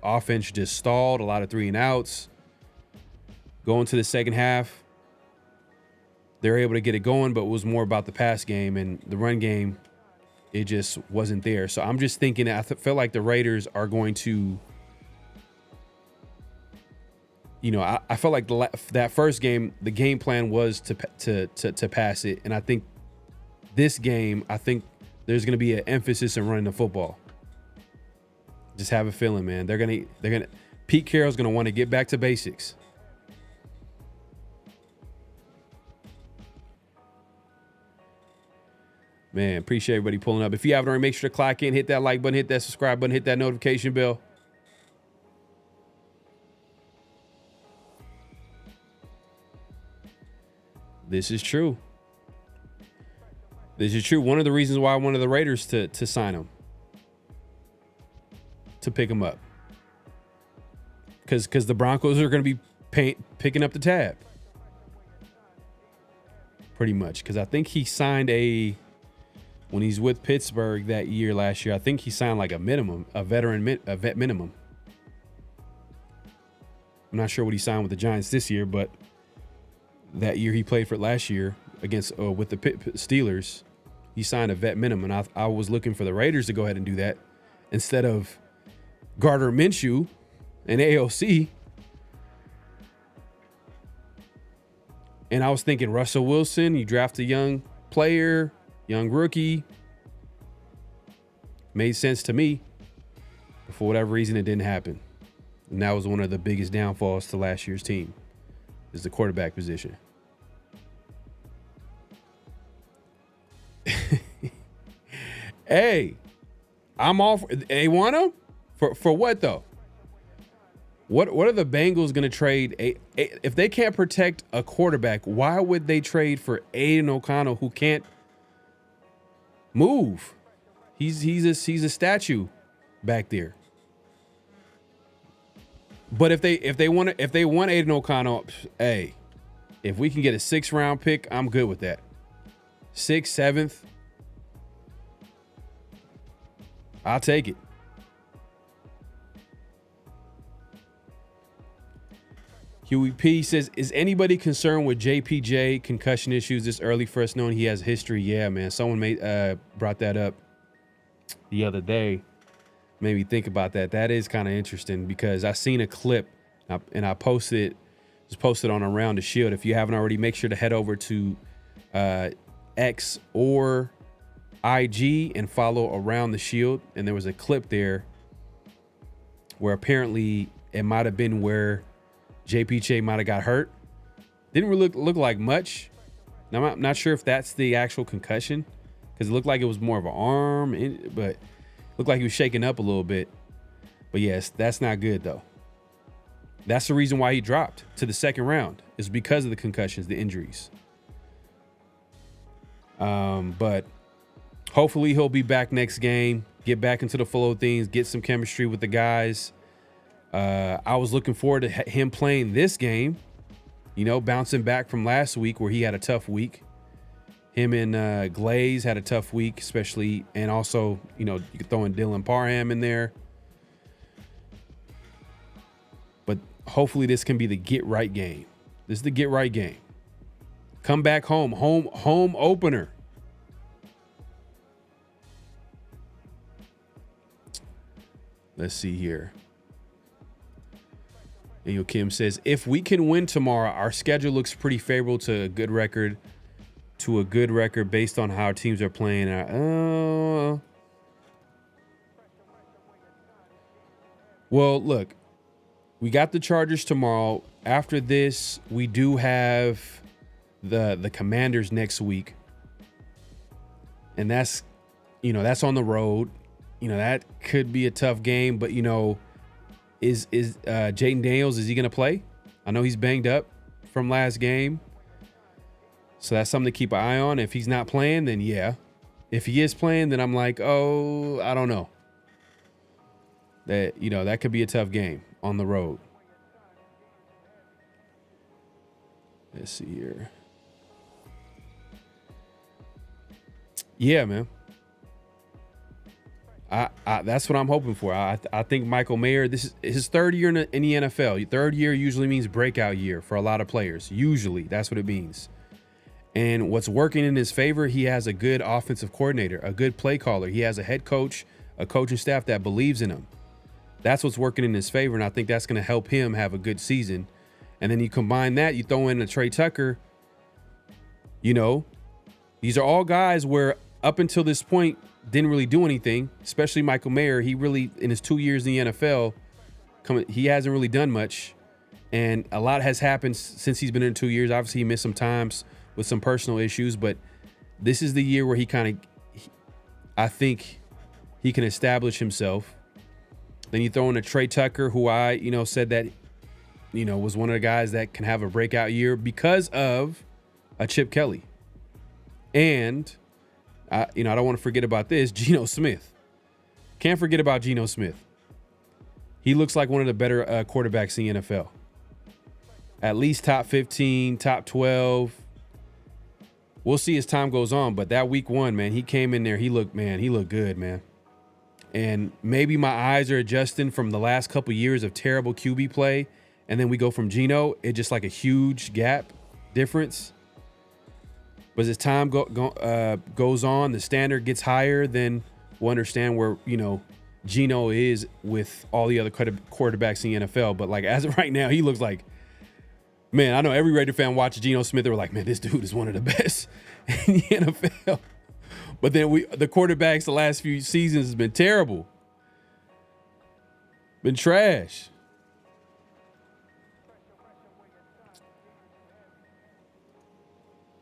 offense just stalled, a lot of 3 and outs. Going to the second half, they were able to get it going, but it was more about the pass game and the run game. It just wasn't there. So I'm just thinking I feel like the Raiders are going to, I felt like that first game, the game plan was to pass it. And I think this game, there's going to be an emphasis in running the football. Just have a feeling, man. They're going to Pete Carroll's going to want to get back to basics. Man, appreciate everybody pulling up. If you haven't already, make sure to clock in, hit that like button, hit that subscribe button, hit that notification bell. This is true. This is true. One of the reasons why I wanted the Raiders to sign him, to pick him up, because the Broncos are going to be picking up the tab, pretty much. Because I think he signed when he's with Pittsburgh last year, I think he signed like a vet minimum. I'm not sure what he signed with the Giants this year, but that year he played for last year against with the Steelers, he signed a vet minimum. And I was looking for the Raiders to go ahead and do that instead of Gardner Minshew and AOC. And I was thinking Russell Wilson, you draft a young player, young rookie. Made sense to me. But for whatever reason, it didn't happen. And that was one of the biggest downfalls to last year's team, is the quarterback position. Hey, I'm all for, they want him? For what, though? What are the Bengals going to trade? If they can't protect a quarterback, why would they trade for Aiden O'Connell, who can't move? He's a statue back there. But if they want Aiden O'Connell, hey, if we can get a 6th round pick, I'm good with that. 6th, 7th, I'll take it. Huey P says, is anybody concerned with JPJ concussion issues this early for us knowing he has history? Yeah, man. Someone brought that up the other day. Made me think about that. That is kind of interesting because I seen a clip and I posted on Around the Shield. If you haven't already, make sure to head over to X or IG and follow Around the Shield. And there was a clip there where apparently it might have been where JPJ might have got hurt. Didn't really look like much. Now, I'm not sure if that's the actual concussion because it looked like it was more of an arm, but looked like he was shaking up a little bit. But yes, that's not good though. That's the reason why he dropped to the 2nd round, is because of the concussions, the injuries. But hopefully he'll be back next game, get back into the flow of things, get some chemistry with the guys. I was looking forward to him playing this game, bouncing back from last week where he had a tough week. Him and Glaze had a tough week, especially, and also, you know, you could throw in Dylan Parham in there. But hopefully this can be the get right game. This is the get right game. Come back home opener. Let's see here. Daniel Kim says, if we can win tomorrow, our schedule looks pretty favorable to a good record based on how teams are playing. Well, look, we got the Chargers tomorrow. After this, we do have the Commanders next week. And that's, you know, that's on the road. You know, that could be a tough game, but, you know, is Jaden Daniels, is he going to play? I know he's banged up from last game. So that's something to keep an eye on. If he's not playing, then yeah. If he is playing, then I'm like, oh, I don't know. That, you know, that could be a tough game on the road. Let's see here. Yeah, man. That's what I'm hoping for. I think Michael Mayer, this is his third year in the NFL. Third year usually means breakout year for a lot of players. Usually, that's what it means. And what's working in his favor, he has a good offensive coordinator, a good play caller. He has a head coach, a coaching staff that believes in him. That's what's working in his favor, and I think that's going to help him have a good season. And then you combine that, you throw in a Trey Tucker. You know, these are all guys where up until this point didn't really do anything, especially Michael Mayer. He really, in his 2 years in the NFL, he hasn't really done much. And a lot has happened since he's been in 2 years. Obviously, he missed some times with some personal issues, but this is the year where he kind of, I think he can establish himself. Then you throw in a Trey Tucker, who I, you know, said that, you know, was one of the guys that can have a breakout year because of a Chip Kelly. And, you know, I don't want to forget about this, Geno Smith. Can't forget about Geno Smith. He looks like one of the better quarterbacks in the NFL. At least top 15, top 12. We'll see as time goes on, but that week one, man, he came in there. He looked good, man. And maybe my eyes are adjusting from the last couple years of terrible QB play, and then we go from Geno. It's just like a huge gap difference. But as time goes on, the standard gets higher, then we'll understand where, you know, Geno is with all the other quarterbacks in the NFL. But like as of right now, he looks like, man, I know every Raider fan watched Geno Smith. They were like, man, this dude is one of the best in the NFL. But then the quarterbacks the last few seasons has been terrible. Been trash.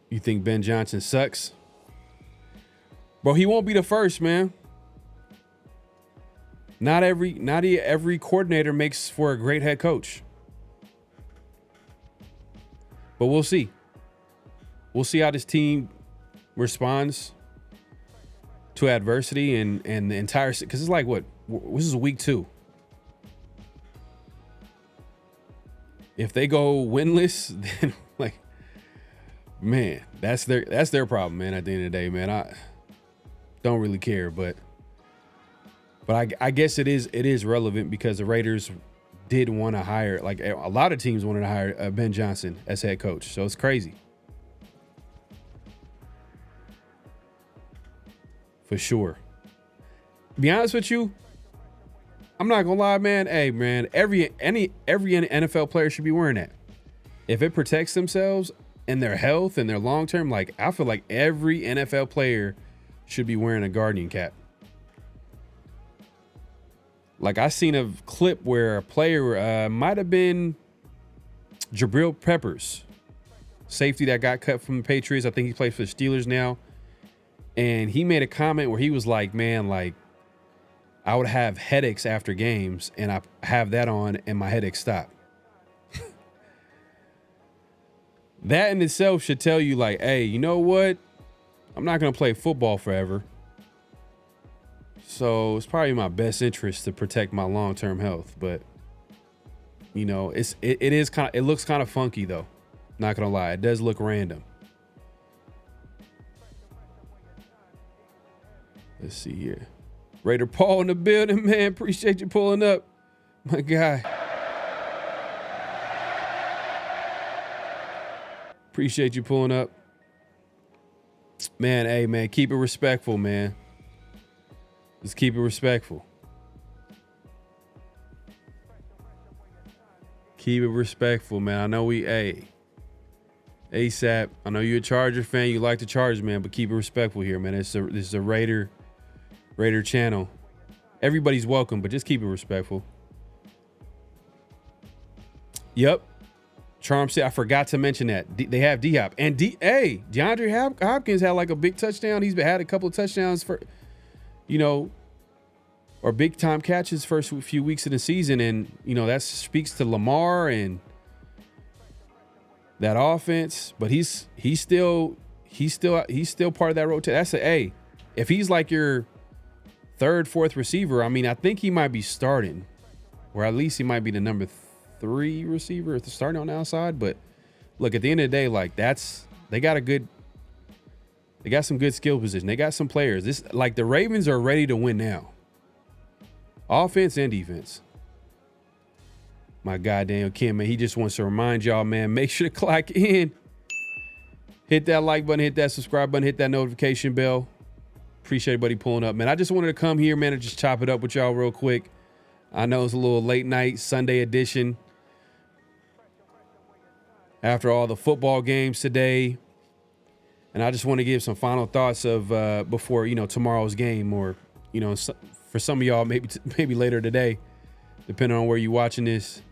You think Ben Johnson sucks? Bro, he won't be the first, man. Not every coordinator makes for a great head coach. But we'll see. We'll see how this team responds to adversity and the entire, because it's like, what, this is week 2. If they go winless, then like, man, that's their problem, man. At the end of the day, man, I don't really care, but I guess it is relevant because the Raiders did want to hire, like a lot of teams wanted to hire Ben Johnson as head coach, so it's crazy. For sure. Be honest with you, I'm not gonna lie, man. Hey, man, every NFL player should be wearing that. If it protects themselves and their health and their long term, like I feel like every NFL player should be wearing a Guardian cap. Like I seen a clip where a player might have been Jabril Peppers, safety that got cut from the Patriots. I think he plays for the Steelers now. And he made a comment where he was like, man, like I would have headaches after games and I have that on and my headaches stop. That in itself should tell you like, hey, you know what? I'm not going to play football forever. So it's probably in my best interest to protect my long-term health. But, you know, it looks kind of funky though. Not going to lie. It does look random. Let's see here. Raider Paul in the building, man. Appreciate you pulling up, my guy. Appreciate you pulling up. Man, hey, man, keep it respectful, man. Just keep it respectful. Keep it respectful, man. I know ASAP, I know you're a Charger fan. You like the Chargers, man, but keep it respectful here, man. This is a Raider channel. Everybody's welcome, but just keep it respectful. Yep. Charm said, I forgot to mention that. They have D-Hop. And DeAndre Hopkins had like a big touchdown. He's had a couple of touchdowns for, or big time catches first few weeks of the season. And, that speaks to Lamar and that offense. But he's still part of that rotation. If he's like your third, fourth receiver, I think he might be starting, or at least he might be the number 3 receiver starting on the outside. But look, at the end of the day, they got some good skill position. They got some players. The Ravens are ready to win now. Offense and defense. My guy, Daniel Kim, man, he just wants to remind y'all, man, make sure to clock in. Hit that like button, hit that subscribe button, hit that notification bell. Appreciate everybody pulling up, man. I just wanted to come here, man, and just chop it up with y'all real quick. I know it's a little late night, Sunday edition. After all the football games today. And I just want to give some final thoughts of before, tomorrow's game, or, for some of y'all, maybe later today, depending on where you're watching this.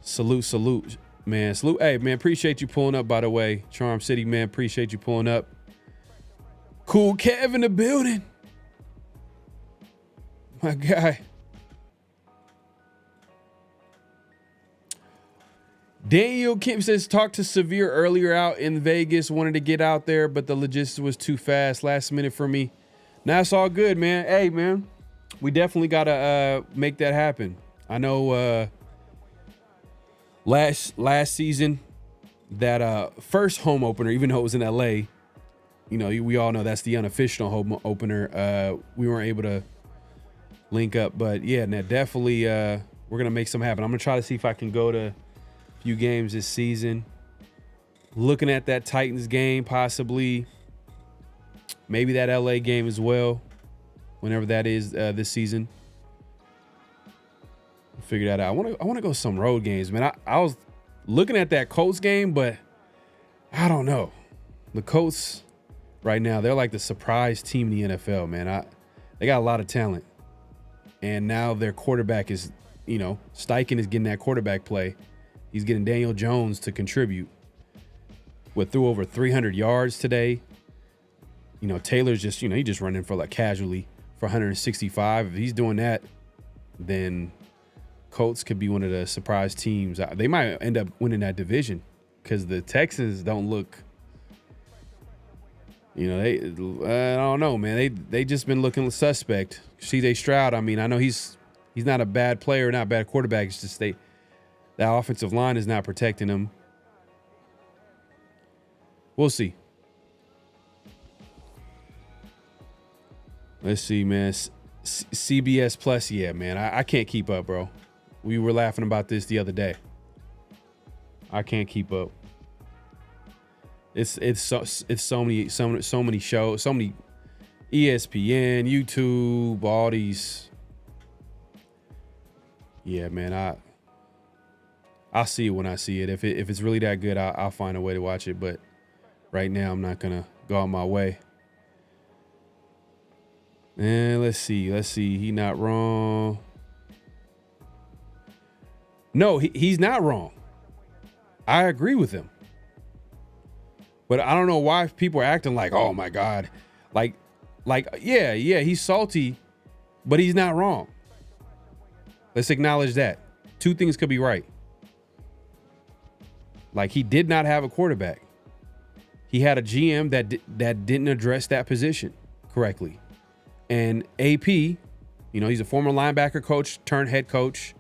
Salute, man. Salute. Hey, man, appreciate you pulling up, by the way. Charm City, man, appreciate you pulling up. Cool Kev in the building. My guy. Daniel Kim says, talked to Severe earlier out in Vegas, wanted to get out there, but the logistics was too fast, last minute for me. Now it's all good, man. Hey, man, we definitely got to make that happen. I know last season, that first home opener, even though it was in LA, we all know that's the unofficial home opener. We weren't able to link up, but yeah, now definitely we're going to make something happen. I'm going to try to see if I can go to few games this season. Looking at that Titans game, possibly. Maybe that LA game as well, whenever that is this season. We'll figure that out. I want to go some road games, man. I was looking at that Colts game, but I don't know. The Colts right now, they're like the surprise team in the NFL, man. They got a lot of talent. And now their quarterback is, Steichen is getting that quarterback play. He's getting Daniel Jones to contribute. Threw over 300 yards today. Taylor's just, he just running for casually for 165. If he's doing that, then Colts could be one of the surprise teams. They might end up winning that division because the Texans don't look, I don't know, man. They just been looking suspect. CJ Stroud, I know he's not a bad player, not a bad quarterback. It's just that offensive line is not protecting him. We'll see. Let's see, man. CBS Plus, yeah, man. I can't keep up, bro. We were laughing about this the other day. I can't keep up. It's so many shows, so many ESPN, YouTube, all these. Yeah, man. I'll see it when I see it. If it's really that good, I'll find a way to watch it. But right now, I'm not gonna go on my way. And let's see. He not wrong. No, he's not wrong. I agree with him. But I don't know why people are acting like, oh my God, yeah, he's salty, but he's not wrong. Let's acknowledge that. Two things could be right. He did not have a quarterback. He had a GM that didn't address that position correctly. And AP, he's a former linebacker coach turned head coach.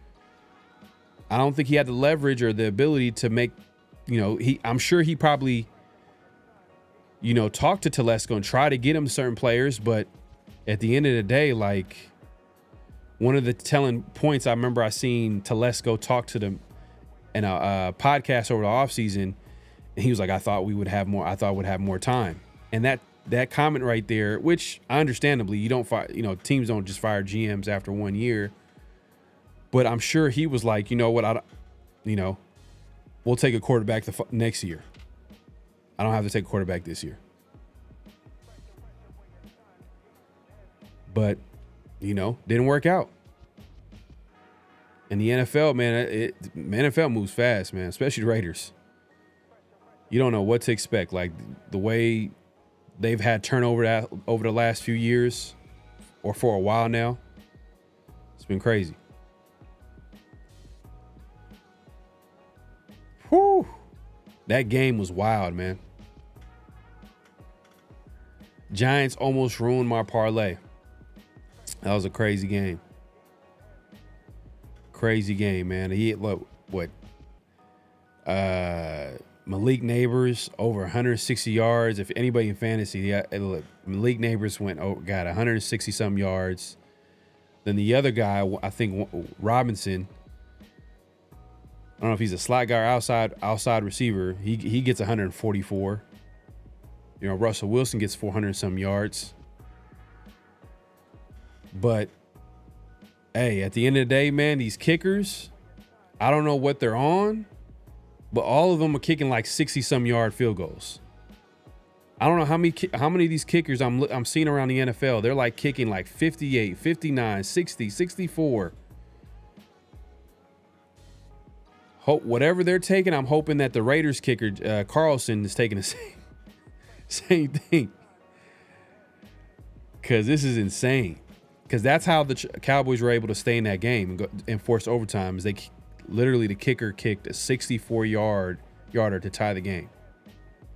I don't think he had the leverage or the ability to make, I'm sure he probably talk to Telesco and try to get him certain players. But at the end of the day, like, one of the telling points I remember I seen Telesco talk to them in a podcast over the offseason, and he was like, I thought we'd have more time. And that comment right there, which understandably, you don't fire, teams don't just fire GMs after 1 year. But I'm sure he was like, you know what, we'll take a quarterback next year. I don't have to take a quarterback this year. But, didn't work out. And the NFL, man, NFL moves fast, man, especially the Raiders. You don't know what to expect. Like, the way they've had turnover over the last few years or for a while now, it's been crazy. Whew. That game was wild, man. Giants almost ruined my parlay. That was a crazy game. Crazy game, man. He hit Malik Neighbors over 160 yards. If anybody in fantasy, Malik Neighbors got 160 some yards. Then the other guy, I think Robinson, I don't know if he's a slot guy or outside receiver. He gets 144. Russell Wilson gets 400 some yards. But hey, at the end of the day, man, these kickers, I don't know what they're on, but all of them are kicking like 60-some yard field goals. I don't know how many of these kickers I'm seeing around the NFL. They're like kicking like 58, 59, 60, 64. Whatever they're taking, I'm hoping that the Raiders kicker, Carlson, is taking the same thing. Because this is insane. Because that's how the Cowboys were able to stay in that game and force overtime. Is the kicker kicked a 64-yarder to tie the game.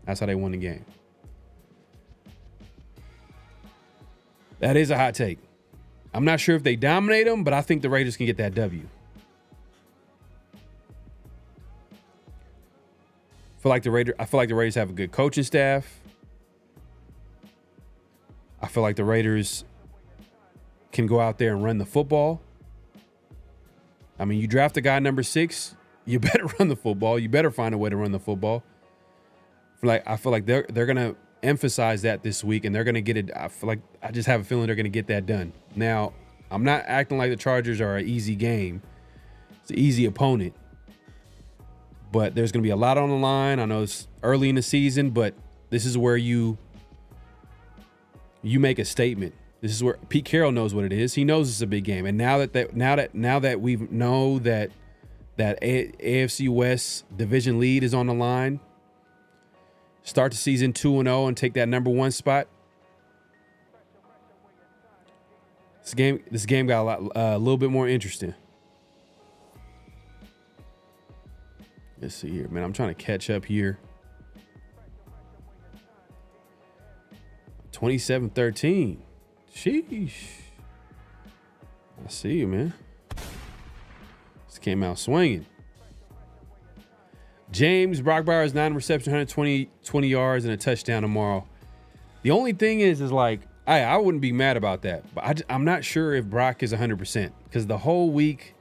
That's how they won the game. That is a hot take. I'm not sure if they dominate them, but I think the Raiders can get that W. I feel like the Raiders have a good coaching staff. I feel like the Raiders can go out there and run the football. I mean, you draft a guy number 6, you better run the football. You better find a way to run the football. I feel like they're gonna emphasize that this week, and they're gonna get it. I just have a feeling they're gonna get that done. Now, I'm not acting like the Chargers are an easy game. It's an easy opponent. But there's going to be a lot on the line. I know it's early in the season, but this is where you make a statement. This is where Pete Carroll knows what it is. He knows it's a big game. And now that we know that AFC West division lead is on the line, start the season 2-0 and take that number 1 spot. This game got a little bit more interesting. Let's see here, man. I'm trying to catch up here. 27-13. Sheesh. I see you, man. This came out swinging. James Brockbowers, 9 receptions, 120 yards, and a touchdown tomorrow. The only thing is like, I wouldn't be mad about that. But I'm not sure if Brock is 100%. Because the whole week,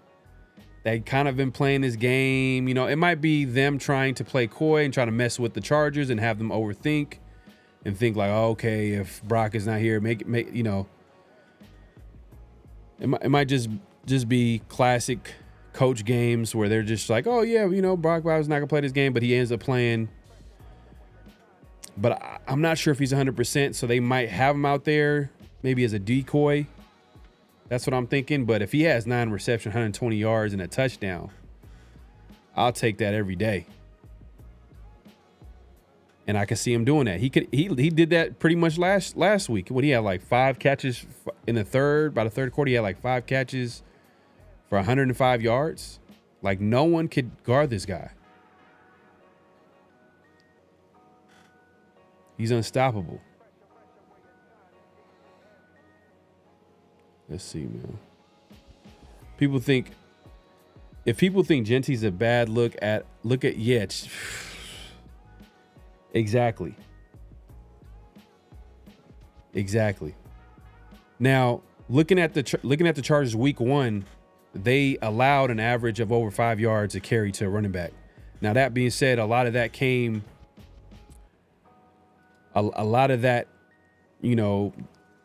they kind of been playing this game. It might be them trying to play coy and trying to mess with the Chargers and have them overthink and think like, oh, okay, if Brock is not here, it might just be classic coach games where they're just like, oh yeah, Brock Bowers not gonna play this game, but he ends up playing. But I'm not sure if he's 100%, so they might have him out there maybe as a decoy. That's what I'm thinking. But if he has 9 receptions, 120 yards, and a touchdown, I'll take that every day. And I can see him doing that. He did that pretty much last week. He had like 5 catches in the third. By the third quarter, he had like 5 catches for 105 yards. Like, no one could guard this guy. He's unstoppable. Let's see, man. If people think Gentry's a bad look at exactly. Exactly. Now, looking at the Chargers week 1, they allowed an average of over 5 yards a carry to a running back. Now, that being said, a lot of that,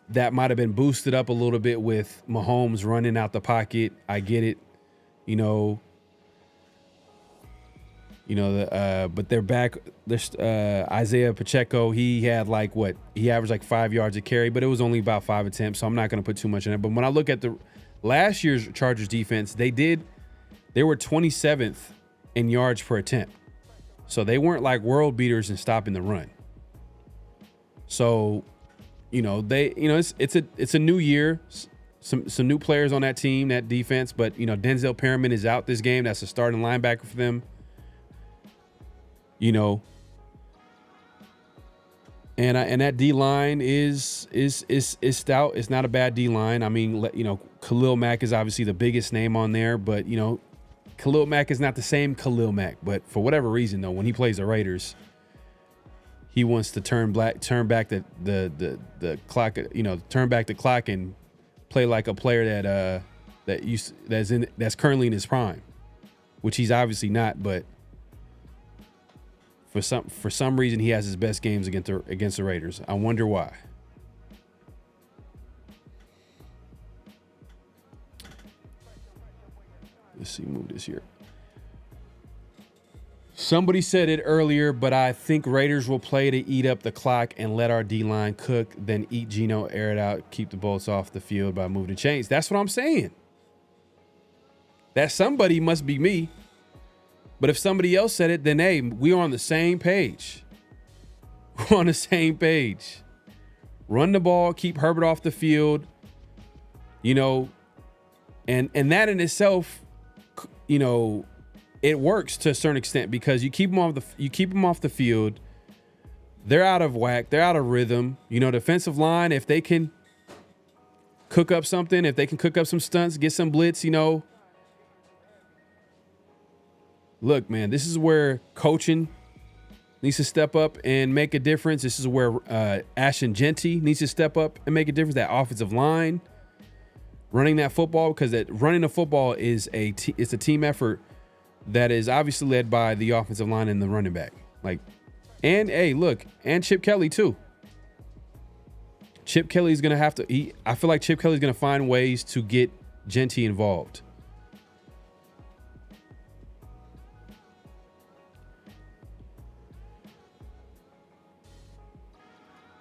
that might have been boosted up a little bit with Mahomes running out the pocket. I get it. But they're back. There's Isaiah Pacheco. He had he averaged like 5 yards a carry, but it was only about 5 attempts, so I'm not going to put too much in it. But when I look at the last year's Chargers defense, they were 27th in yards per attempt. So they weren't like world beaters in stopping the run. So, it's a new year. Some new players on that team, that defense, but Denzel Perriman is out this game. That's a starting linebacker for them. And that D line is stout. It's not a bad D line. I mean, Khalil Mack is obviously the biggest name on there, but Khalil Mack is not the same Khalil Mack. But for whatever reason, though, when he plays the Raiders, he wants to turn back the clock. Turn back the clock and play like a player that's currently in his prime, which he's obviously not. But for some reason, he has his best games against the Raiders. I wonder why. Let's see, move this here. Somebody said it earlier, but I think Raiders will play to eat up the clock and let our D-line cook, then eat Geno, air it out, keep the bolts off the field by moving the chains. That's what I'm saying. That somebody must be me. But if somebody else said it, then, hey, we're on the same page. We're on the same page. Run the ball, keep Herbert off the field, and that in itself, it works to a certain extent because you keep them off the field. They're out of whack. They're out of rhythm. Defensive line, if they can cook up something, if they can cook up some stunts, get some blitz, Look, man, this is where coaching needs to step up and make a difference. This is where Ashton Genty needs to step up and make a difference. That offensive line, running that football, because running the football is it's a team effort that is obviously led by the offensive line and the running back. And Chip Kelly too. Chip Kelly's gonna have to. I feel like Chip Kelly's gonna find ways to get Genty involved.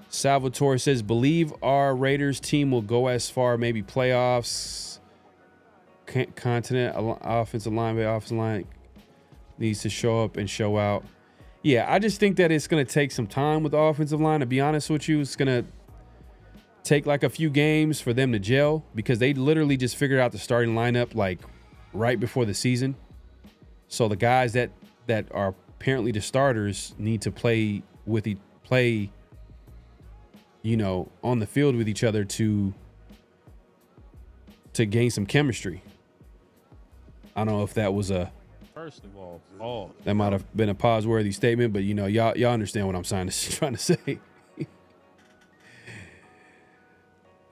Salvatore says, believe our Raiders team will go as far, maybe playoffs. Continent offensive line needs to show up and show out. Yeah, I just think that it's going to take some time with the offensive line. To be honest with you, it's going to take like a few games for them to gel because they literally just figured out the starting lineup right before the season. So the guys that are apparently the starters need to play on the field with each other to gain some chemistry. I don't know if that was first of all, that might have been a pause-worthy statement, but y'all understand what I'm trying to say.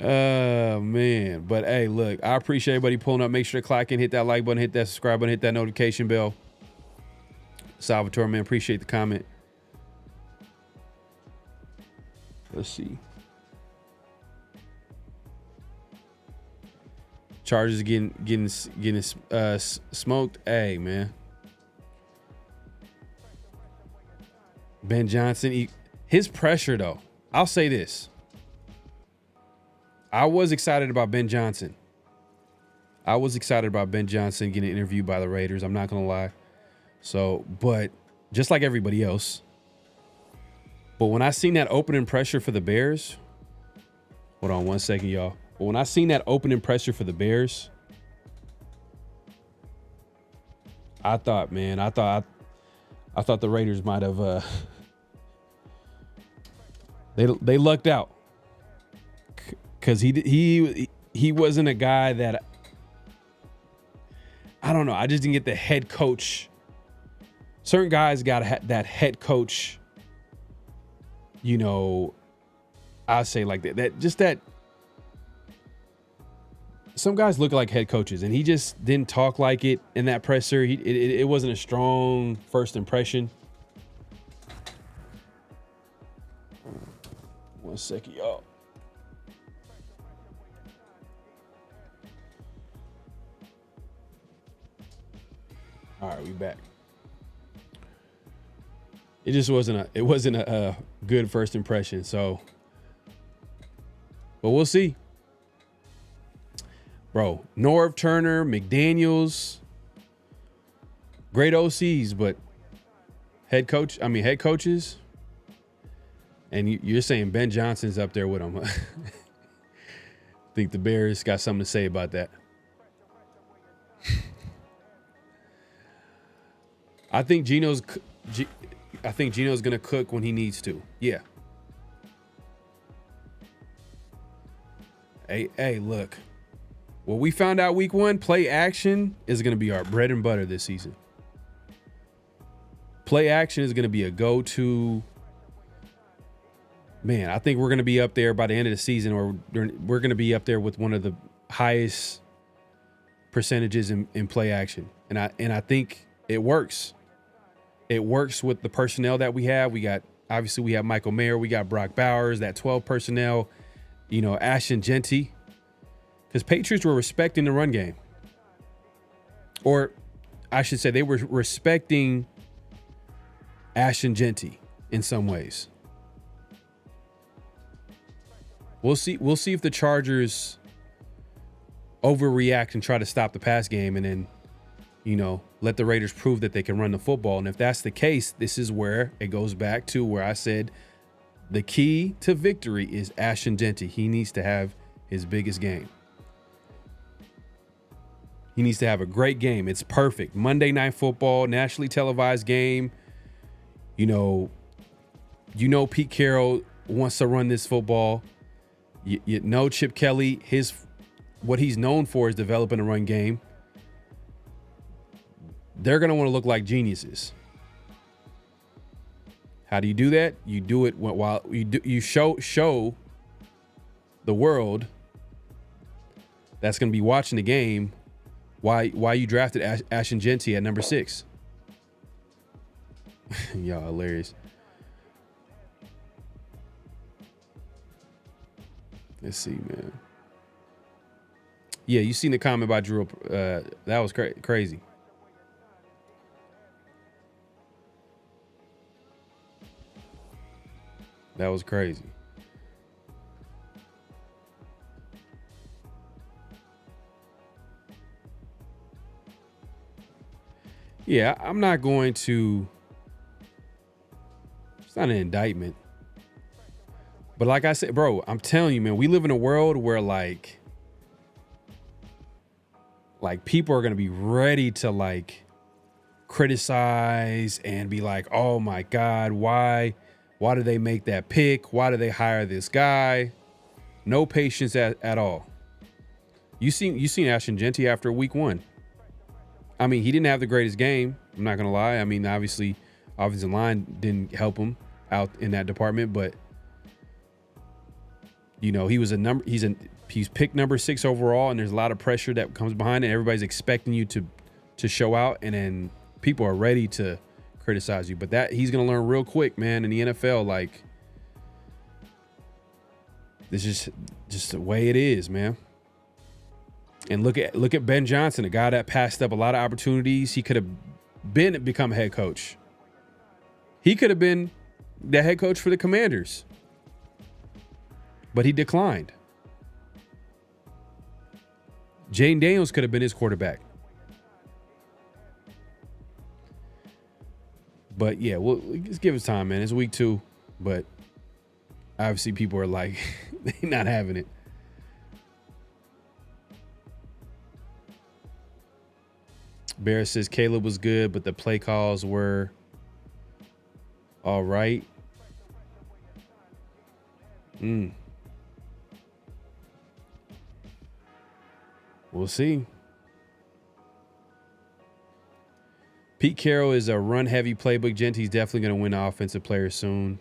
Oh man, but hey, look, I appreciate everybody pulling up. Make sure to click and hit that like button, hit that subscribe button, hit that notification bell. Salvatore, man, appreciate the comment. Let's see. Chargers getting smoked. Hey, man. Ben Johnson, his pressure though. I'll say this. I was excited about Ben Johnson. Getting interviewed by the Raiders. I'm not gonna lie. So, but just like everybody else. But when I seen that opening pressure for the Bears, hold on 1 second, y'all. But when I seen that opening pressure for the Bears, I thought the Raiders might have they lucked out because he wasn't a guy that I don't know. I just didn't get the head coach. Certain guys got that head coach, I say like that. Some guys look like head coaches, and he just didn't talk like it in that presser. It wasn't a strong first impression. 1 second, y'all. All right, we back. It just wasn't a good first impression. So, but we'll see. Bro, Norv Turner, McDaniels, great OCs, but head coaches. And you're saying Ben Johnson's up there with him. I think the Bears got something to say about that. I think Gino's going to cook when he needs to. Yeah. Hey, look. What we found out week 1, play action is going to be our bread and butter this season. Play action is going to be a go-to. Man, I think we're going to be up there by the end of the season, or we're going to be up there with one of the highest percentages in play action. And I think it works. It works with the personnel that we have. We have Michael Mayer. We got Brock Bowers, that 12 personnel, Ashton Genty. Because Patriots were respecting the run game. Or I should say they were respecting Ashton Genty in some ways. We'll see if the Chargers overreact and try to stop the pass game and then, let the Raiders prove that they can run the football. And if that's the case, this is where it goes back to where I said the key to victory is Ashton Genty. He needs to have his biggest game. He needs to have a great game. It's perfect. Monday Night Football, nationally televised game. Pete Carroll wants to run this football. You know Chip Kelly, what he's known for is developing a run game. They're going to want to look like geniuses. How do you do that? You do it while you show the world that's going to be watching the game why you drafted Ashton Genty at number 6. Y'all hilarious. Let's see, man. Yeah, you seen the comment about Drew. That was crazy. That was crazy. Yeah, I'm not going to. It's not an indictment. But like I said, bro, I'm telling you, man, we live in a world where like people are going to be ready to criticize and be like, oh my God, why did they make that pick? Why did they hire this guy? No patience at all. You seen Ashton Genty after week 1. I mean, he didn't have the greatest game. I'm not going to lie. I mean, obviously, offensive line didn't help him out in that department, but he was he's picked number 6 overall, and there's a lot of pressure that comes behind it. Everybody's expecting you to show out, and then people are ready to criticize you. But that he's going to learn real quick, man, in the NFL. This is just the way it is, man. And look at Ben Johnson, a guy that passed up a lot of opportunities. He could have become a head coach. He could have been the head coach for the Commanders. But he declined. Jane Daniels could have been his quarterback. But yeah, well, just give us time, man. It's week 2, but obviously people are like, they're not having it. Bear says Caleb was good, but the play calls were all right. We'll see. Pete Carroll is a run-heavy playbook. Genty's definitely going to win Offensive Player soon.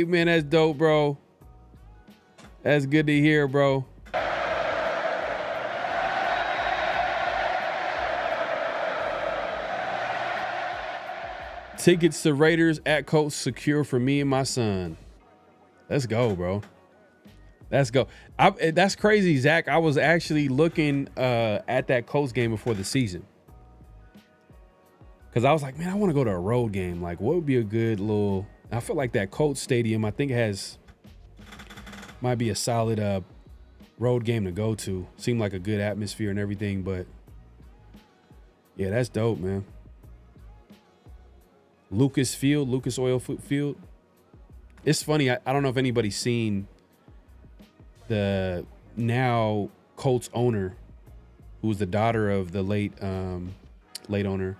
Hey, man, that's dope, bro. That's good to hear, bro. Tickets to Raiders at Colts secure for me and my son. Let's go, bro. Let's go. That's crazy, Zach. I was actually looking at that Colts game before the season. Because I was like, man, I want to go to a road game. Like, what would be a good little... I feel like that Colts stadium, I think might be a solid road game to go to. Seemed like a good atmosphere and everything, but yeah, that's dope, man. Lucas Oil Field. It's funny. I don't know if anybody's seen the now Colts owner, who was the daughter of the late owner.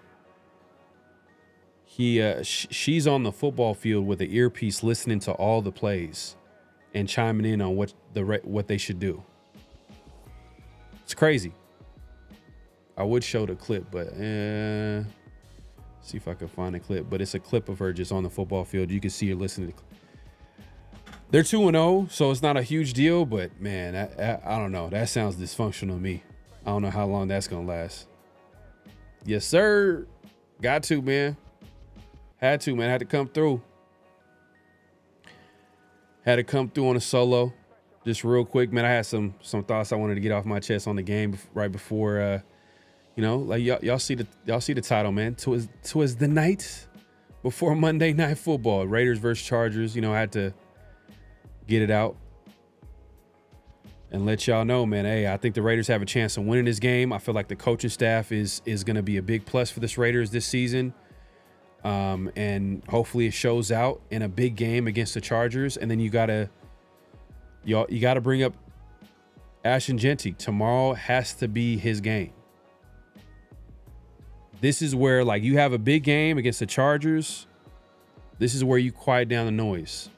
She's on the football field with an earpiece, listening to all the plays and chiming in on what they should do. It's crazy. I would show the clip, but see if I can find a clip. But it's a clip of her just on the football field. You can see her listening to. They're 2-0, so it's not a huge deal. But man, I don't know. That sounds dysfunctional to me. I don't know how long that's gonna last. Yes, sir. Got to, man. Had to, man. Had to come through. Had to come through on a solo. Just real quick, man. I had some thoughts I wanted to get off my chest on the game right before. Like y'all see the title, man. Twas the night before Monday Night Football. Raiders versus Chargers. I had to get it out and let y'all know, man. Hey, I think the Raiders have a chance of winning this game. I feel like the coaching staff is going to be a big plus for this Raiders this season. And hopefully it shows out in a big game against the Chargers. And then you gotta bring up Ashton Genty. Tomorrow has to be his game. This is where, like, you have a big game against the Chargers. This is where you quiet down the noise.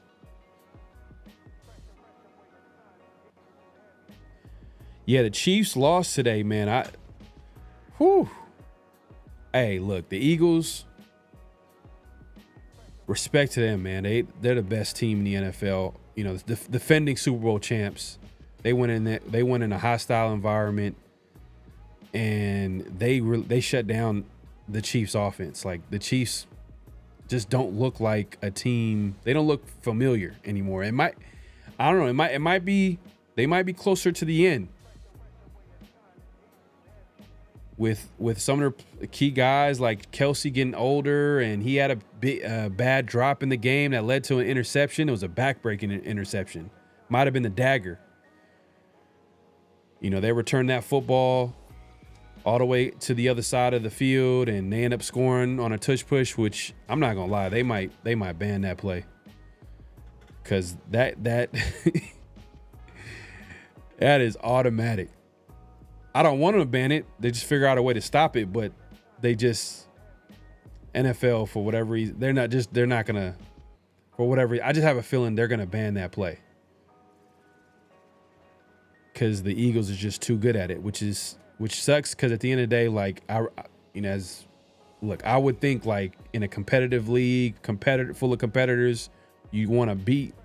Yeah, the Chiefs lost today, man. Hey, look, the Eagles, respect to them, man. They're the best team in the NFL. The defending Super Bowl champs. They went in a hostile environment, and they shut down the Chiefs offense. Like, the Chiefs just don't look like a team. They don't look familiar anymore. It might be they might be closer to the end with some of their key guys, like Kelsey getting older, and he had a bad drop in the game that led to an interception. It was a backbreaking interception. Might have been the dagger. They returned that football all the way to the other side of the field, and they end up scoring on a tush push, which I'm not gonna lie, they might ban that play, because that that is automatic. I don't want them to ban it. They just figure out a way to stop it, but they just NFL, for whatever reason, they're not gonna, for whatever reason, I just have a feeling they're gonna ban that play because the Eagles is just too good at it, which sucks, because at the end of the day, like, I would think, like, in a competitive league, full of competitors, you want to beat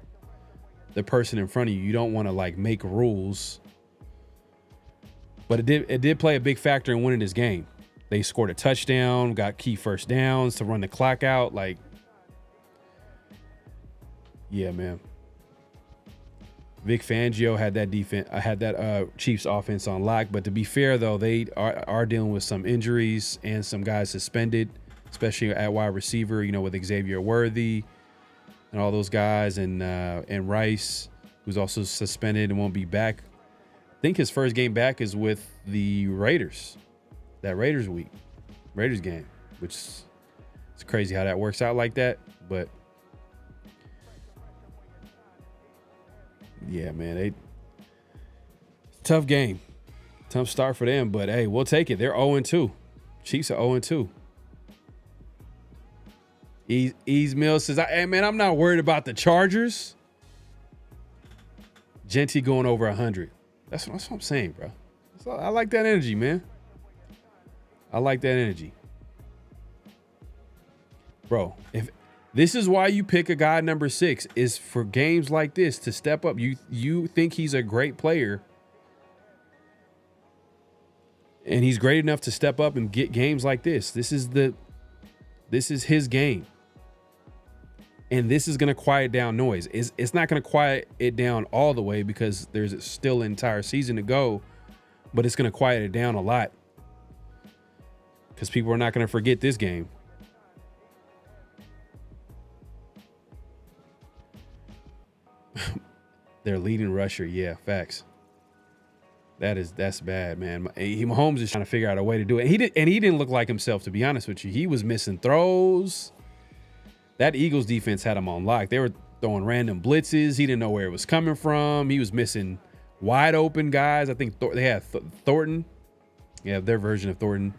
the person in front of you. You don't want to, like, make rules. But it did play a big factor in winning this game. They scored a touchdown, got key first downs to run the clock out. Like, yeah, man. Vic Fangio had that Chiefs offense on lock. But to be fair, though, they are dealing with some injuries and some guys suspended, especially at wide receiver. With Xavier Worthy and all those guys, and Rice, who's also suspended and won't be back. I think his first game back is with the Raiders, that Raiders game, which is, it's crazy how that works out like that. But yeah, man, tough game, tough start for them. But hey, we'll take it. They're 0-2. Chiefs are 0-2. Ease Mills says, "Hey man, I'm not worried about the Chargers." Genty going over 100. That's what I'm saying, bro. I like that energy, man. I like that energy. Bro, if This is why you pick a guy number 6, is for games like this to step up. You think he's a great player, and he's great enough to step up and get games like this. This is his game. And this is going to quiet down noise. It's not going to quiet it down all the way because there's still an entire season to go, but it's going to quiet it down a lot because people are not going to forget this game. Their leading rusher, yeah, facts. That's bad, man. Mahomes is trying to figure out a way to do it. He didn't look like himself, to be honest with you. He was missing throws. That Eagles defense had him on lock. They were throwing random blitzes. He didn't know where it was coming from. He was missing wide open guys. I think they had Thornton. Yeah, their version of Thornton.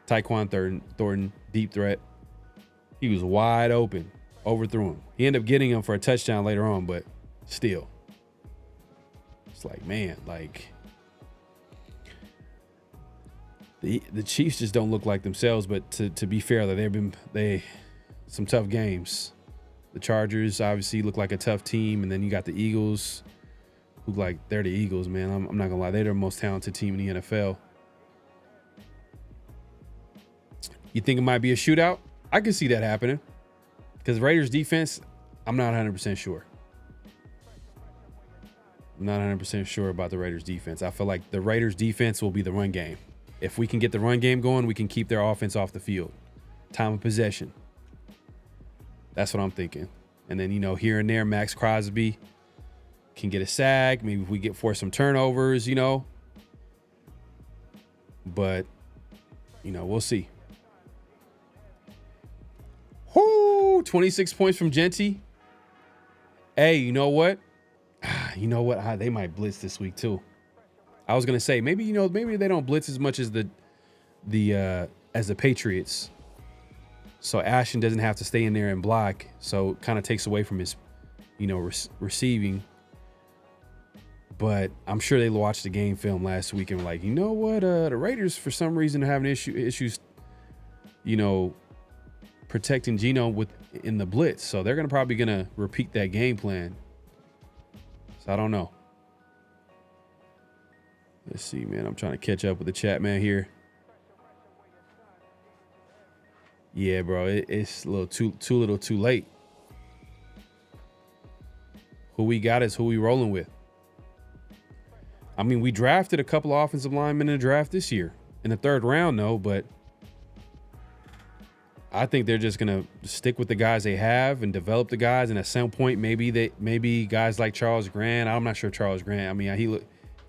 Tyquan Thornton, deep threat. He was wide open. Overthrew him. He ended up getting him for a touchdown later on, but still. It's like, man, like the Chiefs just don't look like themselves. But to be fair, they some tough games. The Chargers obviously look like a tough team, and then you got the Eagles, who they're the Eagles, man. I'm not gonna lie, they're the most talented team in the NFL. You think it might be a shootout? I can see that happening because Raiders defense, I'm not 100% sure. I'm not 100% sure about the Raiders defense. I feel like the Raiders defense will be the run game. If we can get the run game going, we can keep their offense off the field. Time of possession. That's what I'm thinking. And then, here and there, Max Crosby can get a sack. Maybe if we force some turnovers, But, we'll see. Whoo! 26 points from Genty. Hey, you know what? They might blitz this week too. I was gonna say maybe they don't blitz as much as the Patriots. So Ashton doesn't have to stay in there and block. So it kind of takes away from his, receiving. But I'm sure they watched the game film last week and were like, the Raiders for some reason are having issues, protecting Geno in the blitz. So they're probably gonna repeat that game plan. So I don't know. Let's see, man. I'm trying to catch up with the chat, man, here. Yeah, bro, it's a little too late. Who we got is who we rolling with. I mean, we drafted a couple of offensive linemen in the draft this year. In the 3rd round, though, but I think they're just gonna stick with the guys they have and develop the guys. And at some point, maybe guys like Charles Grant. I'm not sure Charles Grant. I mean,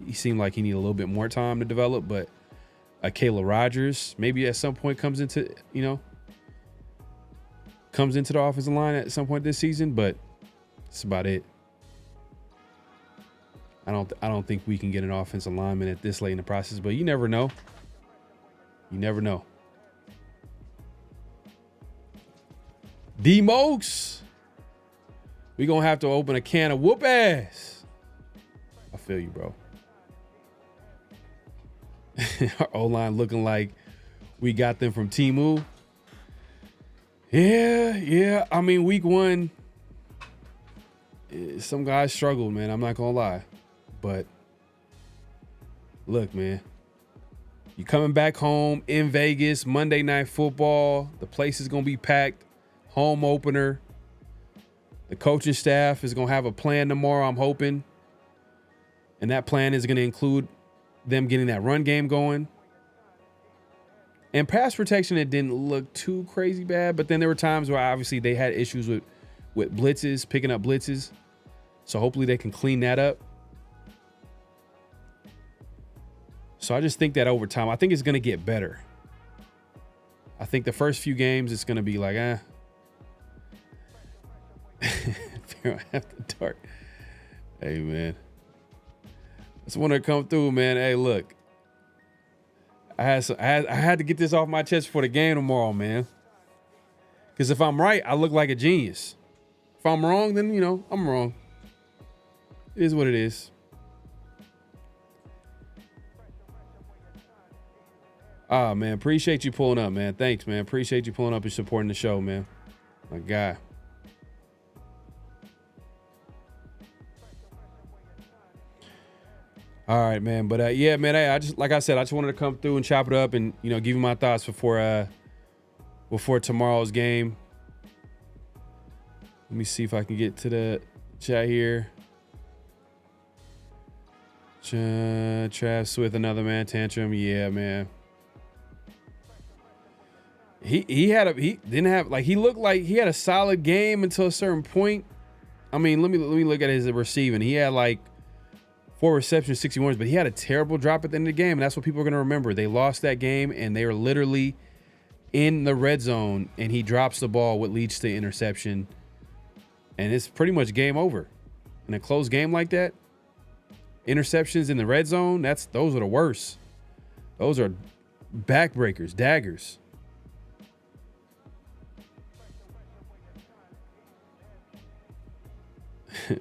he seemed like he needed a little bit more time to develop. But Kayla Rogers maybe at some point comes into the offensive line at some point this season. But that's about it. I don't think we can get an offensive lineman at this late in the process. But you never know. You never know. D-Mokes, we gonna have to open a can of whoop ass. I feel you, bro. Our O-line looking like we got them from Temu. Yeah. I mean, week 1, some guys struggled, man. I'm not gonna lie. But look, man, you coming back home in Vegas, Monday Night Football. The place is gonna be packed. Home opener. The coaching staff is going to have a plan tomorrow, I'm hoping. And that plan is going to include them getting that run game going. And pass protection, it didn't look too crazy bad. But then there were times where obviously they had issues with blitzes, picking up blitzes. So hopefully they can clean that up. So I just think that over time, I think it's going to get better. I think the first few games, it's going to be like, after dark. Hey, man. Just want to come through, man. Hey, look. I had to get this off my chest for the game tomorrow, man. Because if I'm right, I look like a genius. If I'm wrong, then, I'm wrong. It is what it is. Ah, man. Appreciate you pulling up, man. Thanks, man. Appreciate you pulling up and supporting the show, man. My guy. All right, man. But yeah, man, I just like I said, I just wanted to come through and chop it up and give you my thoughts before tomorrow's game. Let me see if I can get to the chat here. Trav Swift, another man tantrum. Yeah, man. He looked like he had a solid game until a certain point. I mean, let me look at his receiving. He had like 4 receptions, 61, but he had a terrible drop at the end of the game, and that's what people are going to remember. They lost that game, and they were literally in the red zone, and he drops the ball, what leads to interception, and it's pretty much game over. In a close game like that, interceptions in the red zone, those are the worst. Those are backbreakers, daggers.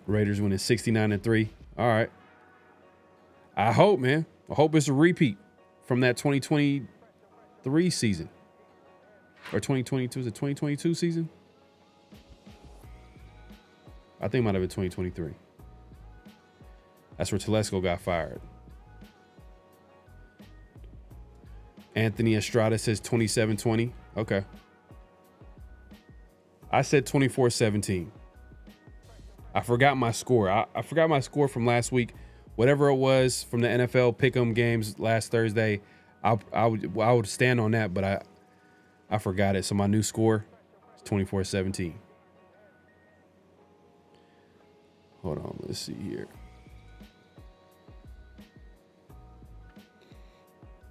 Raiders winning 69-3. All right. I hope, man. I hope it's a repeat from that 2023 season. Or 2022. Is it 2022 season? I think it might have been 2023. That's where Telesco got fired. Anthony Estrada says 27-20. Okay. I said 24-17. I forgot my score. I forgot my score from last week. Whatever it was from the NFL Pick'em games last Thursday, I would stand on that, but I forgot it. So my new score is 24-17. Hold on, let's see here.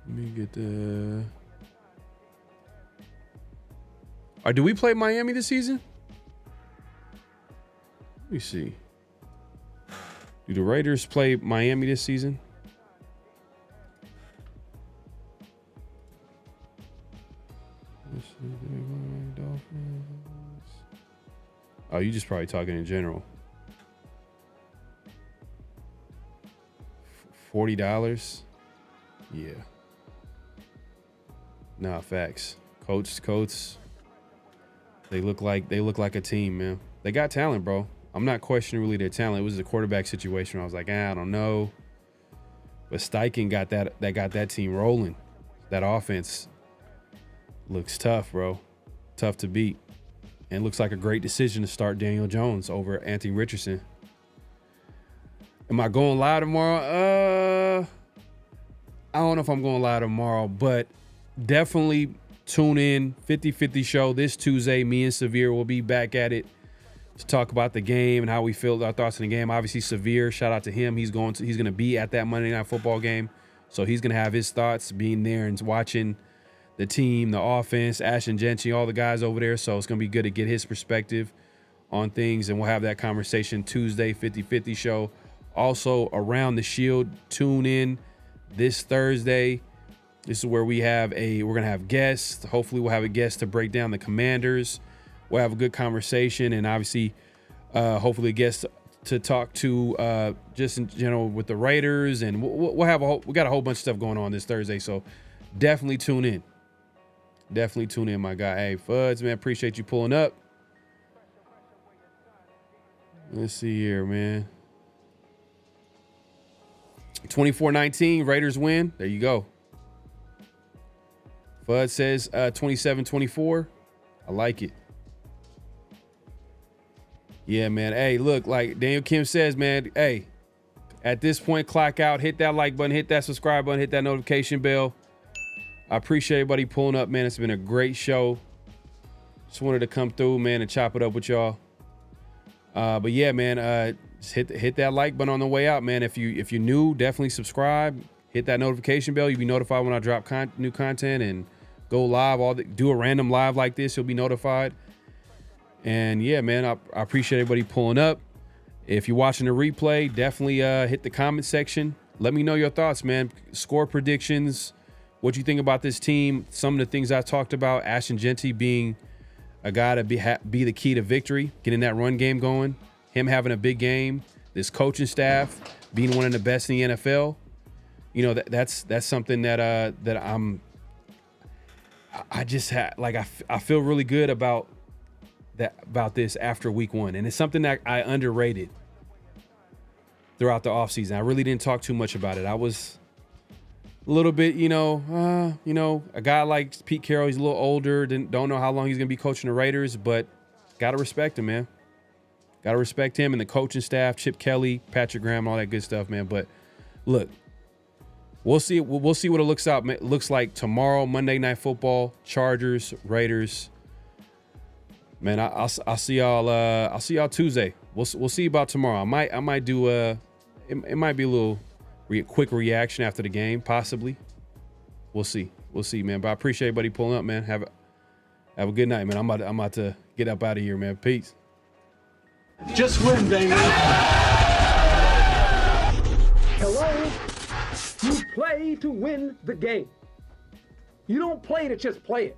Let me get the. Do we play Miami this season? Let me see. Do the Raiders play Miami this season? Oh, you just probably talking in general. $40? Yeah. Nah, facts. Coach. They look like a team, man. They got talent, bro. I'm not questioning really their talent. It was a quarterback situation. I was like, I don't know. But Steichen got that team rolling. That offense looks tough, bro. Tough to beat. And looks like a great decision to start Daniel Jones over Anthony Richardson. Am I going live tomorrow? I don't know if I'm going live tomorrow, but definitely tune in. 50-50 show this Tuesday. Me and Severe will be back at it to talk about the game and how we feel, our thoughts in the game. Obviously, Severe, shout out to him. He's going to be at that Monday Night Football game, so he's going to have his thoughts being there and watching the team, the offense, Ashton Gentry, all the guys over there. So it's going to be good to get his perspective on things, and we'll have that conversation Tuesday, 50-50 show. Also, Around the Shield, tune in this Thursday. This is where we're going to have guests. Hopefully we'll have a guest to break down the Commanders. We'll have a good conversation, and obviously, hopefully a guest to talk to just in general with the Raiders, and we got a whole bunch of stuff going on this Thursday, so definitely tune in. Definitely tune in, my guy. Hey, Fuds, man, appreciate you pulling up. Let's see here, man. 24-19, Raiders win. There you go. Fudd says 27-24. I like it. Yeah, man. Hey, look, like Daniel Kim says, man, hey, at this point, clock out, hit that like button, hit that subscribe button, hit that notification bell. I appreciate everybody pulling up, man. It's been a great show. Just wanted to come through, man, and chop it up with y'all. But yeah, man, just hit that like button on the way out, man. If you're new, definitely subscribe. Hit that notification bell. You'll be notified when I drop new content and go live. Do a random live like this, you'll be notified. And yeah, man, I appreciate everybody pulling up. If you're watching the replay, definitely hit the comment section. Let me know your thoughts, man. Score predictions. What you think about this team? Some of the things I talked about. Ashton Gentry being a guy to be the key to victory, getting that run game going. Him having a big game. This coaching staff being one of the best in the NFL. You know, that's something that I feel really good about this after week one, and it's something that I underrated. throughout the offseason. I really didn't talk too much about it. I was a little bit, a guy like Pete Carroll, he's a little older, don't know how long he's going to be coaching the Raiders, but got to respect him, man. Got to respect him and the coaching staff, Chip Kelly, Patrick Graham, all that good stuff, man. But look, we'll see what it looks like tomorrow, Monday Night Football, Chargers, Raiders. Man, I'll see y'all. I'll see y'all Tuesday. We'll see about tomorrow. I might do it might be a little quick reaction after the game, possibly. We'll see, man. But I appreciate everybody pulling up, man. Have a good night, man. I'm about to get up out of here, man. Peace. Just win, baby. Hello? You play to win the game. You don't play to just play it.